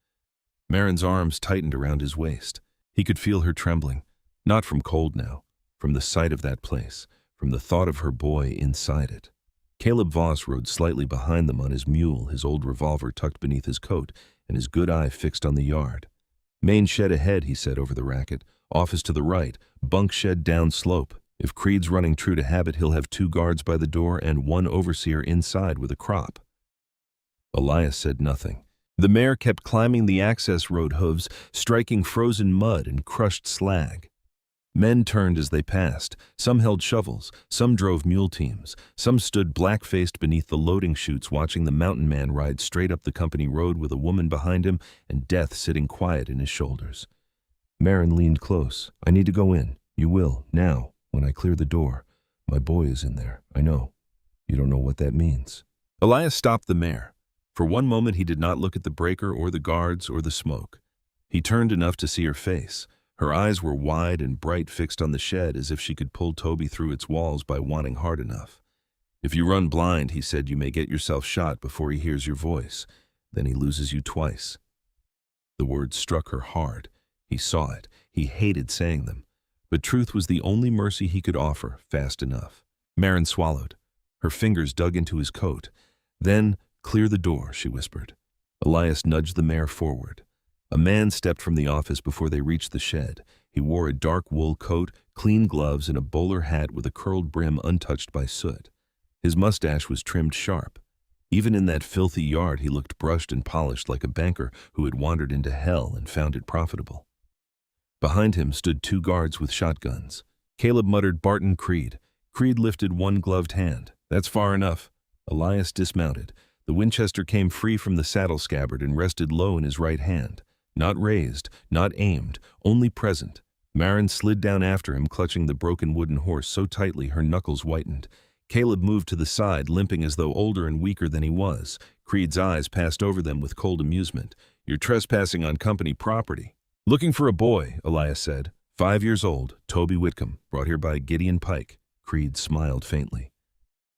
Speaker 1: Marin's arms tightened around his waist. He could feel her trembling, not from cold now, from the sight of that place, from the thought of her boy inside it. Caleb Voss rode slightly behind them on his mule, his old revolver tucked beneath his coat and his good eye fixed on the yard. "Main shed ahead," he said over the racket. "Office to the right. Bunk shed down slope. If Creed's running true to habit, he'll have 2 guards by the door and 1 overseer inside with a crop." Elias said nothing. The mare kept climbing the access road hooves, striking frozen mud and crushed slag. Men turned as they passed. Some held shovels, some drove mule teams, some stood black-faced beneath the loading chutes watching the mountain man ride straight up the company road with a woman behind him and death sitting quiet in his shoulders. Marin leaned close. "I need to go in. You will, now, when I clear the door. My boy is in there, I know. You don't know what that means." Elias stopped the mare. For one moment he did not look at the breaker or the guards or the smoke. He turned enough to see her face. Her eyes were wide and bright, fixed on the shed as if she could pull Toby through its walls by wanting hard enough. "If you run blind," he said, "you may get yourself shot before he hears your voice. Then he loses you twice." The words struck her hard. He saw it. He hated saying them. But truth was the only mercy he could offer, fast enough. Marin swallowed. Her fingers dug into his coat. "Then, clear the door," she whispered. Elias nudged the mare forward. A man stepped from the office before they reached the shed. He wore a dark wool coat, clean gloves, and a bowler hat with a curled brim untouched by soot. His mustache was trimmed sharp. Even in that filthy yard he looked brushed and polished like a banker who had wandered into hell and found it profitable. Behind him stood 2 guards with shotguns. Caleb muttered, "Barton, Creed." Creed lifted one gloved hand. "That's far enough." Elias dismounted. The Winchester came free from the saddle scabbard and rested low in his right hand. Not raised, not aimed, only present. Marin slid down after him, clutching the broken wooden horse so tightly her knuckles whitened. Caleb moved to the side, limping as though older and weaker than he was. Creed's eyes passed over them with cold amusement. "You're trespassing on company property." "Looking for a boy," Elias said. 5 years old, Toby Whitcomb, brought here by Gideon Pike. Creed smiled faintly.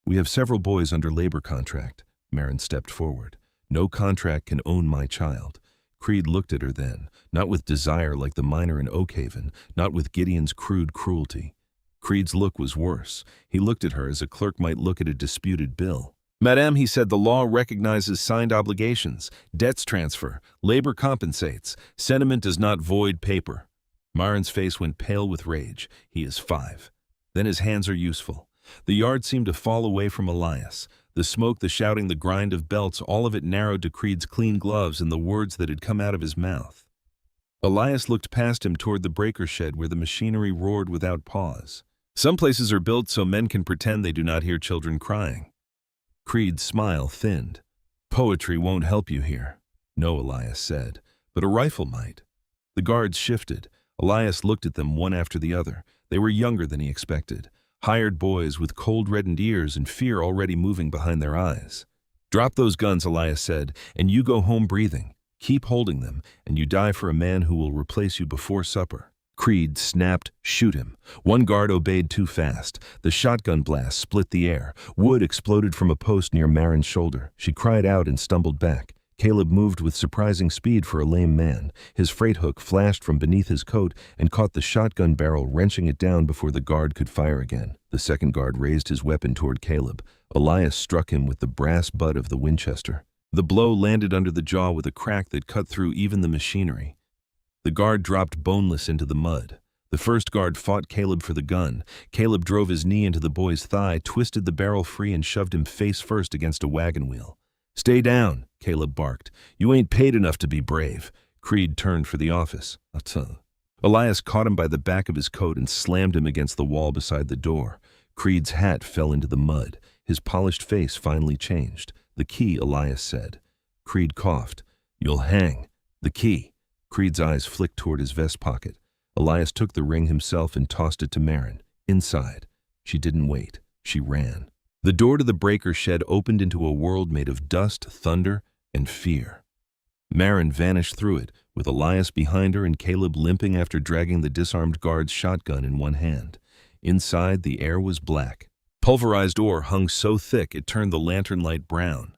Speaker 1: "We have several boys under labor contract." Marin stepped forward. "No contract can own my child." Creed looked at her then, not with desire like the miner in Oakhaven, not with Gideon's crude cruelty. Creed's look was worse. He looked at her as a clerk might look at a disputed bill. "Madame," he said, "the law recognizes signed obligations. Debts transfer. Labor compensates. Sentiment does not void paper." Marin's face went pale with rage. "He is 5. Then his hands are useful." The yard seemed to fall away from Elias. The smoke, the shouting, the grind of belts, all of it narrowed to Creed's clean gloves and the words that had come out of his mouth. Elias looked past him toward the breaker shed where the machinery roared without pause. "Some places are built so men can pretend they do not hear children crying." Creed's smile thinned. "Poetry won't help you here." "No," Elias said, "but a rifle might." The guards shifted. Elias looked at them one after the other. They were younger than he expected. Hired boys with cold-reddened ears and fear already moving behind their eyes. "Drop those guns," Elias said, "and you go home breathing. Keep holding them, and you die for a man who will replace you before supper." Creed snapped, "Shoot him." One guard obeyed too fast. The shotgun blast split the air. Wood exploded from a post near Marin's shoulder. She cried out and stumbled back. Caleb moved with surprising speed for a lame man. His freight hook flashed from beneath his coat and caught the shotgun barrel, wrenching it down before the guard could fire again. The second guard raised his weapon toward Caleb. Elias struck him with the brass butt of the Winchester. The blow landed under the jaw with a crack that cut through even the machinery. The guard dropped boneless into the mud. The first guard fought Caleb for the gun. Caleb drove his knee into the boy's thigh, twisted the barrel free, and shoved him face first against a wagon wheel. "Stay down," Caleb barked. "You ain't paid enough to be brave." Creed turned for the office. Elias caught him by the back of his coat and slammed him against the wall beside the door. Creed's hat fell into the mud. His polished face finally changed. "The key," Elias said. Creed coughed. "You'll hang." "The key." Creed's eyes flicked toward his vest pocket. Elias took the ring himself and tossed it to Marin. Inside. She didn't wait. She ran. The door to the breaker shed opened into a world made of dust, thunder, and fear. Marin vanished through it, with Elias behind her and Caleb limping after dragging the disarmed guard's shotgun in one hand. Inside, the air was black. Pulverized ore hung so thick it turned the lantern light brown.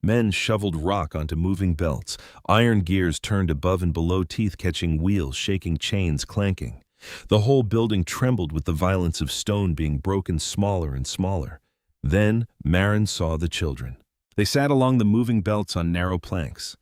Speaker 1: Men shoveled rock onto moving belts. Iron gears turned above and below, teeth catching wheels, shaking chains clanking. The whole building trembled with the violence of stone being broken smaller and smaller. Then Marin saw the children. They sat along the moving belts on narrow planks.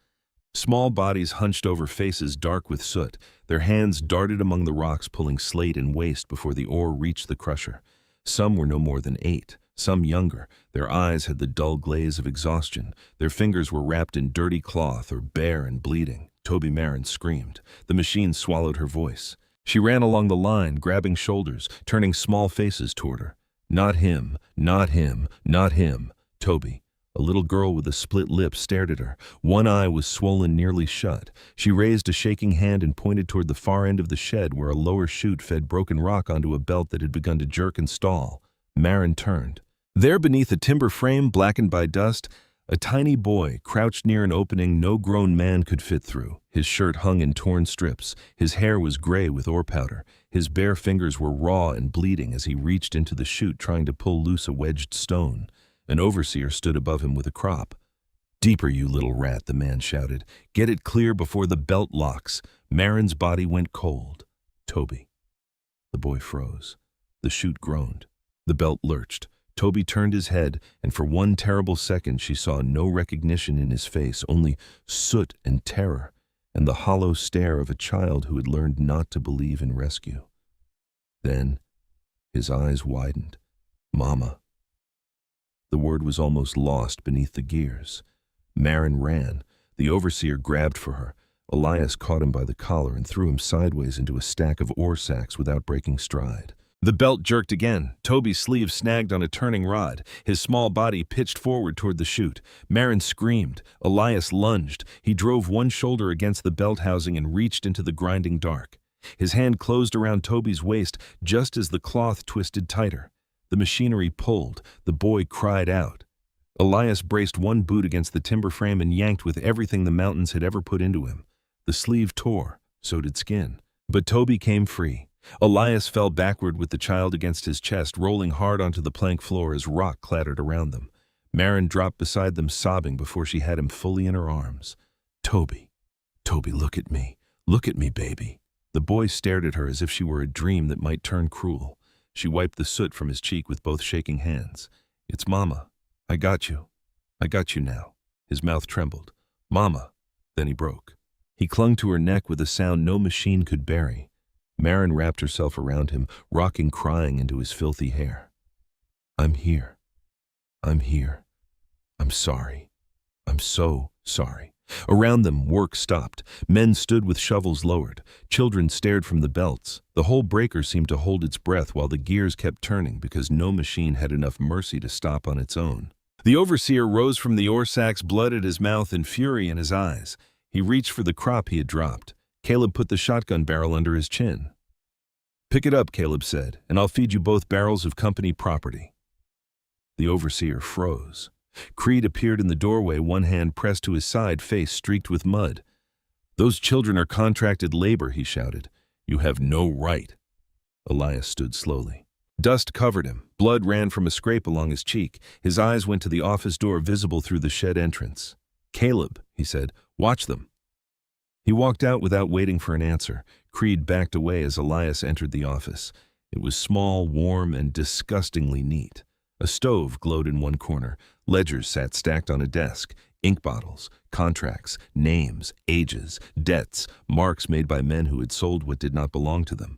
Speaker 1: Small bodies hunched over faces dark with soot. Their hands darted among the rocks, pulling slate and waste before the ore reached the crusher. Some were no more than 8, some younger. Their eyes had the dull glaze of exhaustion. Their fingers were wrapped in dirty cloth or bare and bleeding. Toby Marin screamed. The machine swallowed her voice. She ran along the line, grabbing shoulders, turning small faces toward her. Not him, not him, not him. Toby. A little girl with a split lip stared at her. One eye was swollen nearly shut. She raised a shaking hand and pointed toward the far end of the shed where a lower chute fed broken rock onto a belt that had begun to jerk and stall. Marin turned. There beneath a timber frame blackened by dust, a tiny boy crouched near an opening no grown man could fit through. His shirt hung in torn strips. His hair was gray with ore powder. His bare fingers were raw and bleeding as he reached into the chute trying to pull loose a wedged stone. An overseer stood above him with a crop. "Deeper, you little rat," the man shouted. "Get it clear before the belt locks." Marin's body went cold. Toby. The boy froze. The chute groaned. The belt lurched. Toby turned his head, and for one terrible second she saw no recognition in his face, only soot and terror, and the hollow stare of a child who had learned not to believe in rescue. Then his eyes widened. "Mama." The word was almost lost beneath the gears. Marin ran. The overseer grabbed for her. Elias caught him by the collar and threw him sideways into a stack of ore sacks without breaking stride. The belt jerked again. Toby's sleeve snagged on a turning rod. His small body pitched forward toward the chute. Marin screamed. Elias lunged. He drove one shoulder against the belt housing and reached into the grinding dark. His hand closed around Toby's waist just as the cloth twisted tighter. The machinery pulled. The boy cried out. Elias braced one boot against the timber frame and yanked with everything the mountains had ever put into him. The sleeve tore. So did skin. But Toby came free. Elias fell backward with the child against his chest, rolling hard onto the plank floor as rock clattered around them. Marin dropped beside them, sobbing before she had him fully in her arms. "Toby. Toby, look at me. Look at me, baby." The boy stared at her as if she were a dream that might turn cruel. She wiped the soot from his cheek with both shaking hands. "It's Mama. I got you. I got you now." His mouth trembled. "Mama." Then he broke. He clung to her neck with a sound no machine could bury. Marin wrapped herself around him, rocking crying into his filthy hair. "I'm here. I'm here. I'm sorry. I'm so sorry." Around them, work stopped. Men stood with shovels lowered. Children stared from the belts. The whole breaker seemed to hold its breath while the gears kept turning because no machine had enough mercy to stop on its own. The overseer rose from the ore sacks, blood at his mouth and fury in his eyes. He reached for the crop he had dropped. Caleb put the shotgun barrel under his chin. "Pick it up," Caleb said, "and I'll feed you both barrels of company property." The overseer froze. Creed appeared in the doorway, one hand pressed to his side, face streaked with mud. "Those children are contracted labor," he shouted. "You have no right." Elias stood slowly. Dust covered him. Blood ran from a scrape along his cheek. His eyes went to the office door visible through the shed entrance. "Caleb," he said, "watch them." He walked out without waiting for an answer. Creed backed away as Elias entered the office. It was small, warm, and disgustingly neat. A stove glowed in one corner. Ledgers sat stacked on a desk. Ink bottles, contracts, names, ages, debts, marks made by men who had sold what did not belong to them.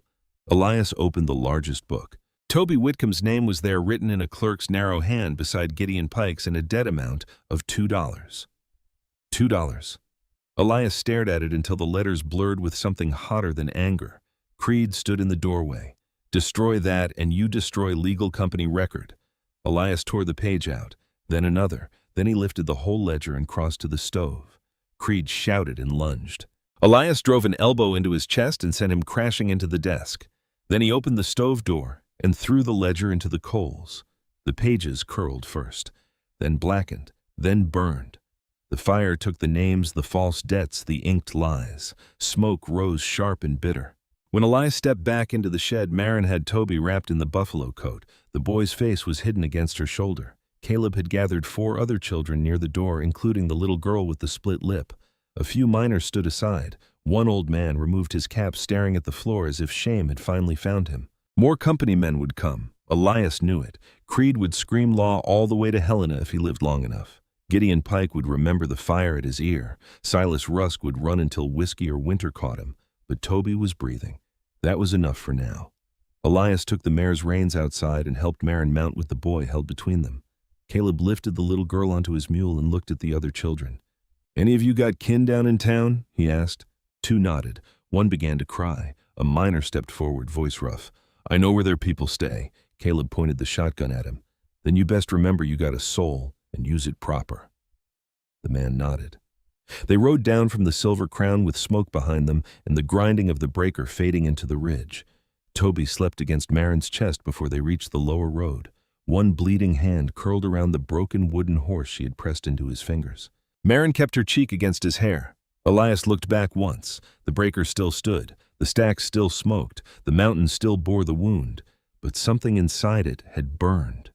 Speaker 1: Elias opened the largest book. Toby Whitcomb's name was there, written in a clerk's narrow hand beside Gideon Pike's, and a debt amount of $2. $2. Elias stared at it until the letters blurred with something hotter than anger. Creed stood in the doorway. "Destroy that and you destroy legal company record." Elias tore the page out, then another. Then he lifted the whole ledger and crossed to the stove. Creed shouted and lunged. Elias drove an elbow into his chest and sent him crashing into the desk. Then he opened the stove door and threw the ledger into the coals. The pages curled first, then blackened, then burned. The fire took the names, the false debts, the inked lies. Smoke rose sharp and bitter. When Elias stepped back into the shed, Maren had Toby wrapped in the buffalo coat. The boy's face was hidden against her shoulder. Caleb had gathered 4 other children near the door, including the little girl with the split lip. A few minors stood aside. One old man removed his cap, staring at the floor as if shame had finally found him. More company men would come. Elias knew it. Creed would scream law all the way to Helena if he lived long enough. Gideon Pike would remember the fire at his ear. Silas Rusk would run until whiskey or winter caught him. But Toby was breathing. That was enough for now. Elias took the mare's reins outside and helped Maren mount with the boy held between them. Caleb lifted the little girl onto his mule and looked at the other children. "Any of you got kin down in town?" he asked. 2 nodded. One began to cry. A minor stepped forward, voice rough. "I know where their people stay." Caleb pointed the shotgun at him. "Then you best remember you got a soul and use it proper." The man nodded. They rode down from the Silver Crown with smoke behind them and the grinding of the breaker fading into the ridge. Toby slept against Maren's chest before they reached the lower road. One bleeding hand curled around the broken wooden horse she had pressed into his fingers. Maren kept her cheek against his hair. Elias looked back once. The breaker still stood. The stacks still smoked. The mountain still bore the wound. But something inside it had burned.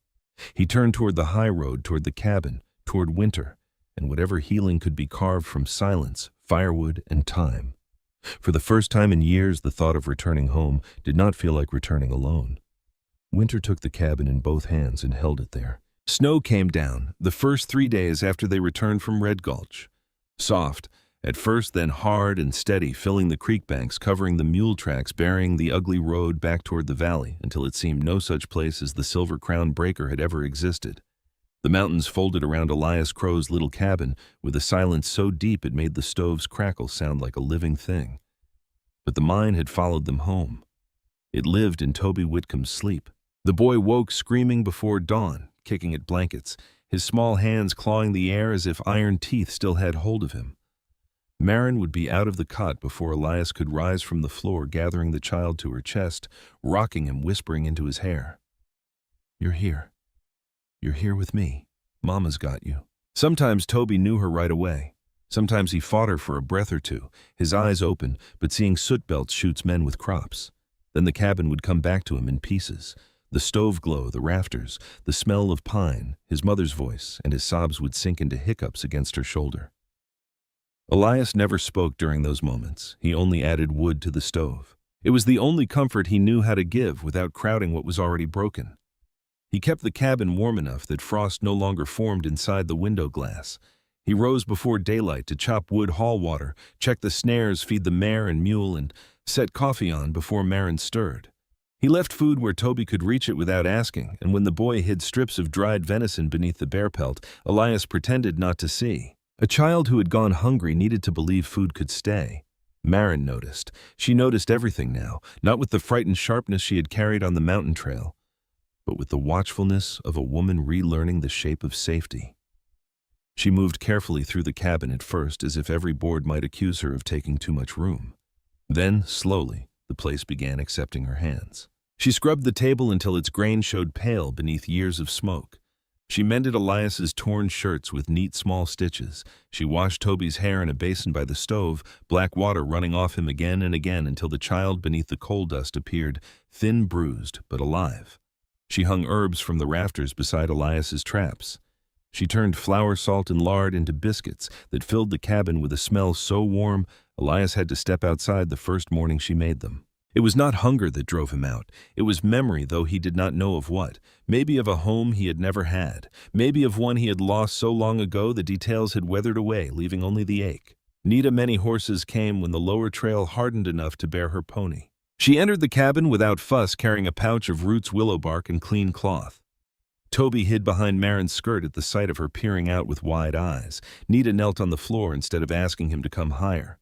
Speaker 1: He turned toward the high road, toward the cabin, toward winter, and whatever healing could be carved from silence, firewood, and time. For the first time in years, the thought of returning home did not feel like returning alone. Winter took the cabin in both hands and held it there. Snow came down the first 3 days after they returned from Red Gulch. Soft, at first, then hard and steady, filling the creek banks, covering the mule tracks, burying the ugly road back toward the valley, until it seemed no such place as the Silver Crown breaker had ever existed. The mountains folded around Elias Crow's little cabin with a silence so deep it made the stove's crackle sound like a living thing. But the mine had followed them home. It lived in Toby Whitcomb's sleep. The boy woke screaming before dawn, kicking at blankets, his small hands clawing the air as if iron teeth still had hold of him. Maren would be out of the cot before Elias could rise from the floor, gathering the child to her chest, rocking him, whispering into his hair. "You're here. You're here with me. Mama's got you." Sometimes Toby knew her right away. Sometimes he fought her for a breath or two, his eyes open, but seeing soot belts shoots men with crops. Then the cabin would come back to him in pieces. The stove glow, the rafters, the smell of pine, his mother's voice, and his sobs would sink into hiccups against her shoulder. Elias never spoke during those moments. He only added wood to the stove. It was the only comfort he knew how to give without crowding what was already broken. He kept the cabin warm enough that frost no longer formed inside the window glass. He rose before daylight to chop wood, haul water, check the snares, feed the mare and mule, and set coffee on before Maren stirred. He left food where Toby could reach it without asking, and when the boy hid strips of dried venison beneath the bear pelt, Elias pretended not to see. A child who had gone hungry needed to believe food could stay. Maren noticed. She noticed everything now, not with the frightened sharpness she had carried on the mountain trail, but with the watchfulness of a woman relearning the shape of safety. She moved carefully through the cabin at first, as if every board might accuse her of taking too much room. Then, slowly, the place began accepting her hands. She scrubbed the table until its grain showed pale beneath years of smoke. She mended Elias's torn shirts with neat small stitches. She washed Toby's hair in a basin by the stove, black water running off him again and again until the child beneath the coal dust appeared, thin, bruised, but alive. She hung herbs from the rafters beside Elias's traps. She turned flour, salt, and lard into biscuits that filled the cabin with a smell so warm Elias had to step outside the first morning she made them. It was not hunger that drove him out. It was memory, though he did not know of what. Maybe of a home he had never had. Maybe of one he had lost so long ago the details had weathered away, leaving only the ache. Need a many horses came when the lower trail hardened enough to bear her pony. She entered the cabin without fuss, carrying a pouch of roots, willow bark, and clean cloth. Toby hid behind Maren's skirt at the sight of her peering out with wide eyes. Nita knelt on the floor instead of asking him to come higher.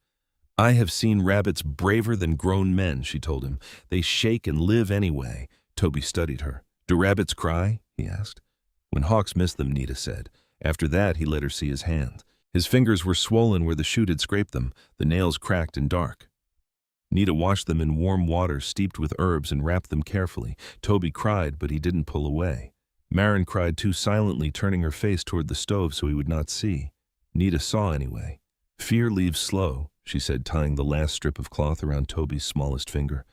Speaker 1: "I have seen rabbits braver than grown men," she told him. "They shake and live anyway." Toby studied her. "Do rabbits cry?" he asked. "When hawks miss them," Nita said. After that, he let her see his hand. His fingers were swollen where the chute had scraped them, the nails cracked and dark. Nita washed them in warm water steeped with herbs and wrapped them carefully. Toby cried, but he didn't pull away. Maren cried too silently, turning her face toward the stove so he would not see. Nita saw anyway. Fear leaves slow, she said, tying the last strip of cloth around Toby's smallest finger.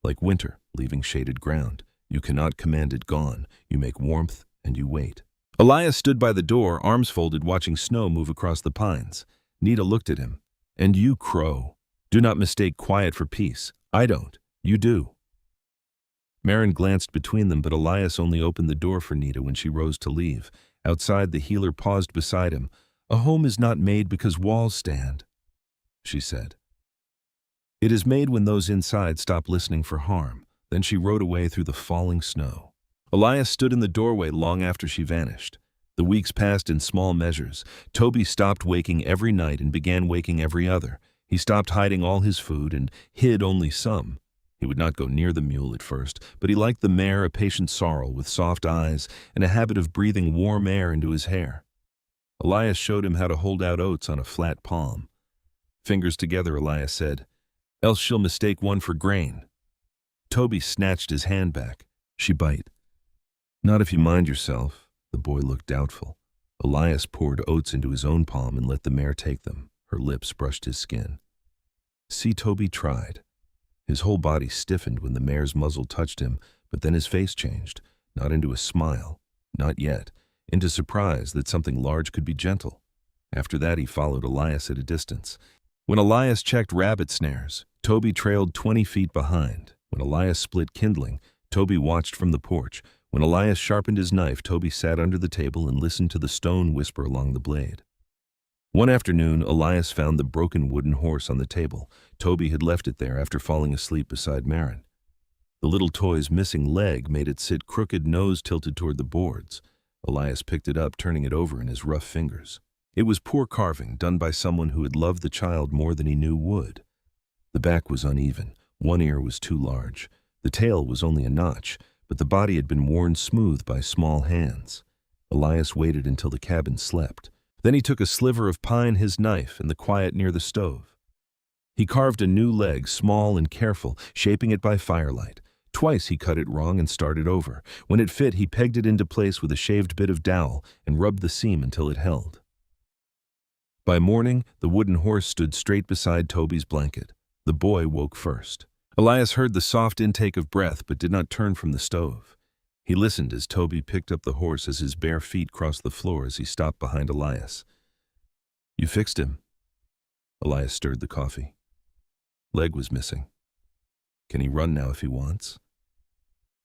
Speaker 1: Like winter, leaving shaded ground. You cannot command it gone. You make warmth, and you wait. Elias stood by the door, arms folded, watching snow move across the pines. Nita looked at him. And you crow. Do not mistake quiet for peace. I don't. You do. Marin glanced between them, but Elias only opened the door for Nita when she rose to leave. Outside, the healer paused beside him. A home is not made because walls stand, she said. It is made when those inside stop listening for harm. Then she rode away through the falling snow. Elias stood in the doorway long after she vanished. The weeks passed in small measures. Toby stopped waking every night and began waking every other. He stopped hiding all his food and hid only some. He would not go near the mule at first, but he liked the mare, a patient sorrel with soft eyes and a habit of breathing warm air into his hair. Elias showed him how to hold out oats on a flat palm. Fingers together, Elias said, else she'll mistake one for grain. Toby snatched his hand back. She bite. Not if you mind yourself. The boy looked doubtful. Elias poured oats into his own palm and let the mare take them. Her lips brushed his skin. See, Toby tried. His whole body stiffened when the mare's muzzle touched him, but then his face changed, not into a smile, not yet, into surprise that something large could be gentle. After that he followed Elias at a distance. When Elias checked rabbit snares, Toby trailed 20 feet behind. When Elias split kindling, Toby watched from the porch. When Elias sharpened his knife, Toby sat under the table and listened to the stone whisper along the blade. One afternoon, Elias found the broken wooden horse on the table. Toby had left it there after falling asleep beside Marin. The little toy's missing leg made it sit crooked, nose tilted toward the boards. Elias picked it up, turning it over in his rough fingers. It was poor carving, done by someone who had loved the child more than he knew would. The back was uneven. One ear was too large. The tail was only a notch, but the body had been worn smooth by small hands. Elias waited until the cabin slept. Then he took a sliver of pine, his knife, in the quiet near the stove. He carved a new leg, small and careful, shaping it by firelight. Twice he cut it wrong and started over. When it fit, he pegged it into place with a shaved bit of dowel and rubbed the seam until it held. By morning, the wooden horse stood straight beside Toby's blanket. The boy woke first. Elias heard the soft intake of breath but did not turn from the stove. He listened as Toby picked up the horse as his bare feet crossed the floor as he stopped behind Elias. You fixed him. Elias stirred the coffee. Leg was missing. Can he run now if he wants?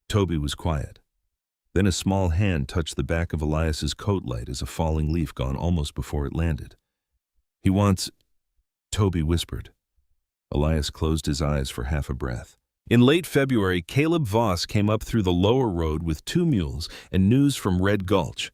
Speaker 1: Toby was quiet. Then a small hand touched the back of Elias's coat light as a falling leaf gone almost before it landed. He wants, Toby whispered. Elias closed his eyes for half a breath. In late February, Caleb Voss came up through the lower road with 2 mules and news from Red Gulch.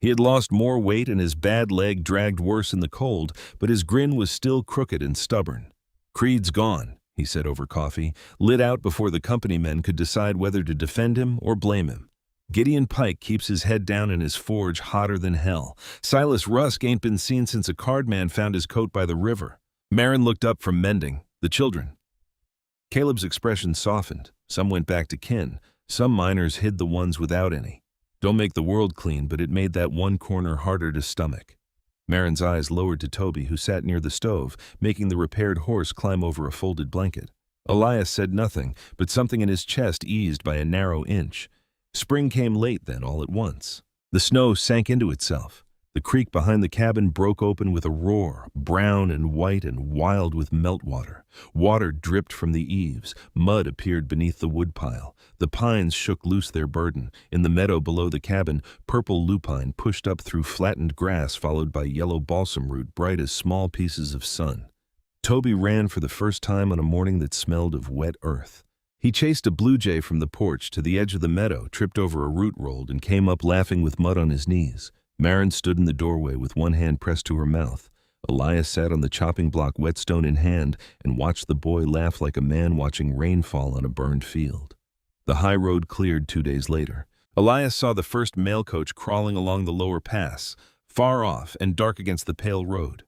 Speaker 1: He had lost more weight and his bad leg dragged worse in the cold, but his grin was still crooked and stubborn. Creed's gone, he said over coffee, lit out before the company men could decide whether to defend him or blame him. Gideon Pike keeps his head down in his forge hotter than hell. Silas Rusk ain't been seen since a card man found his coat by the river. Marin looked up from mending. The children. Caleb's expression softened. Some went back to kin. Some miners hid the ones without any. Don't make the world clean, but it made that one corner harder to stomach. Marin's eyes lowered to Toby, who sat near the stove, making the repaired horse climb over a folded blanket. Elias said nothing, but something in his chest eased by a narrow inch. Spring came late then, all at once. The snow sank into itself. The creek behind the cabin broke open with a roar, brown and white and wild with meltwater. Water dripped from the eaves. Mud appeared beneath the woodpile. The pines shook loose their burden. In the meadow below the cabin, purple lupine pushed up through flattened grass followed by yellow balsam root bright as small pieces of sun. Toby ran for the first time on a morning that smelled of wet earth. He chased a blue jay from the porch to the edge of the meadow, tripped over a root rolled, and came up laughing with mud on his knees. Marin stood in the doorway with one hand pressed to her mouth. Elias sat on the chopping block, whetstone in hand, and watched the boy laugh like a man watching rain fall on a burned field. The high road cleared 2 days later. Elias saw the first mail coach crawling along the lower pass, far off and dark against the pale road.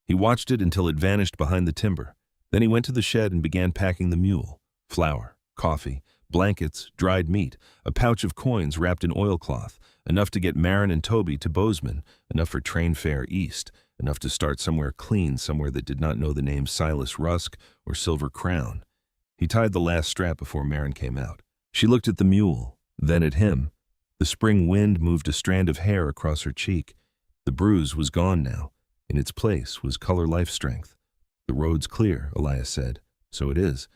Speaker 1: He watched it until it vanished behind the timber. Then he went to the shed and began packing the mule. Flour, coffee, blankets, dried meat, a pouch of coins wrapped in oilcloth, enough to get Marin and Toby to Bozeman, enough for train fare east, enough to start somewhere clean, somewhere that did not know the names Silas Rusk or Silver Crown. He tied the last strap before Marin came out. She looked at the mule, then at him. The spring wind moved a strand of hair across her cheek. The bruise was gone now. In its place was color life strength. "The road's clear," Elias said. "So it is.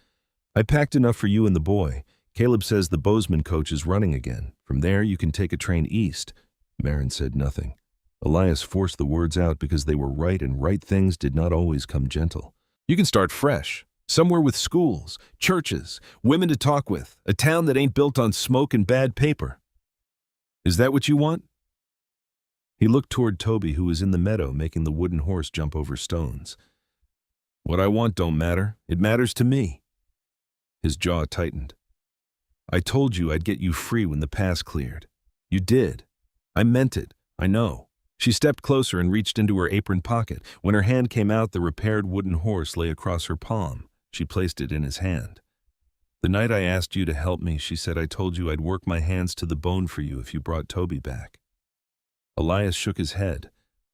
Speaker 1: I packed enough for you and the boy. Caleb says the Bozeman coach is running again. From there you can take a train east." Marin said nothing. Elias forced the words out because they were right, and right things did not always come gentle. "You can start fresh. Somewhere with schools, churches, women to talk with, a town that ain't built on smoke and bad paper. Is that what you want?" He looked toward Toby, who was in the meadow making the wooden horse jump over stones. "What I want don't matter. It matters to me." His jaw tightened. "I told you I'd get you free when the pass cleared. You did. I meant it. I know." She stepped closer and reached into her apron pocket. When her hand came out, the repaired wooden horse lay across her palm. She placed it in his hand. "The night I asked you to help me," she said, "I told you I'd work my hands to the bone for you if you brought Toby back." Elias shook his head.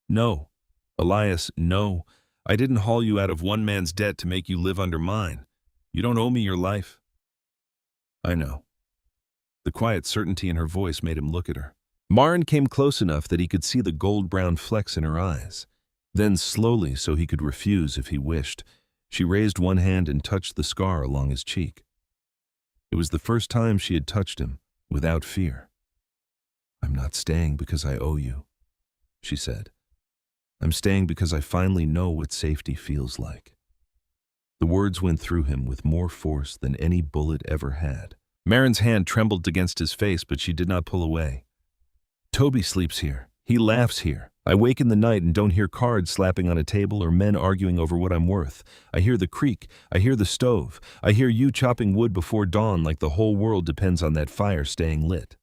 Speaker 1: "No. Elias, no. I didn't haul you out of one man's debt to make you live under mine. You don't owe me your life." "I know." The quiet certainty in her voice made him look at her. Marin came close enough that he could see the gold-brown flecks in her eyes. Then slowly, so he could refuse if he wished, she raised one hand and touched the scar along his cheek. It was the first time she had touched him, without fear. "I'm not staying because I owe you," she said. "I'm staying because I finally know what safety feels like." The words went through him with more force than any bullet ever had. Marin's hand trembled against his face, but she did not pull away. "Toby sleeps here. He laughs here. I wake in the night and don't hear cards slapping on a table or men arguing over what I'm worth. I hear the creak. I hear the stove. I hear you chopping wood before dawn like the whole world depends on that fire staying lit."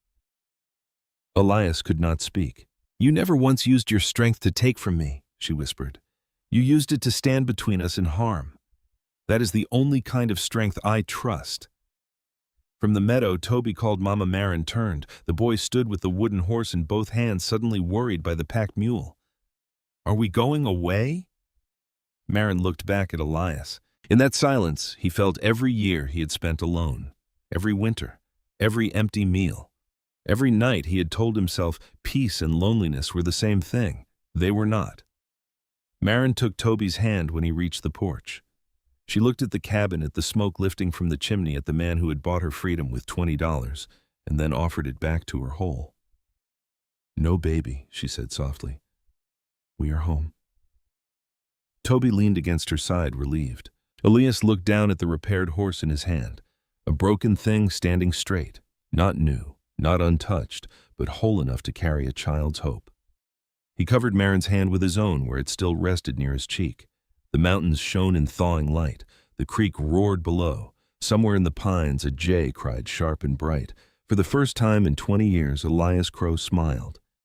Speaker 1: Elias could not speak. "You never once used your strength to take from me," she whispered. "You used it to stand between us and harm. That is the only kind of strength I trust." From the meadow, Toby called Mama. Marin turned. The boy stood with the wooden horse in both hands, suddenly worried by the packed mule. "Are we going away?" Marin looked back at Elias. In that silence, he felt every year he had spent alone, every winter, every empty meal. Every night he had told himself peace and loneliness were the same thing. They were not. Marin took Toby's hand when he reached the porch. She looked at the cabin, at the smoke lifting from the chimney, at the man who had bought her freedom with $20, and then offered it back to her whole. "No, baby," she said softly. "We are home." Toby leaned against her side, relieved. Elias looked down at the repaired horse in his hand, a broken thing standing straight, not new, not untouched, but whole enough to carry a child's hope. He covered Marin's hand with his own where it still rested near his cheek. The mountains shone in thawing light. The creek roared below. Somewhere in the pines, a jay cried sharp and bright. For the first time in 20 years, Elias Crow smiled.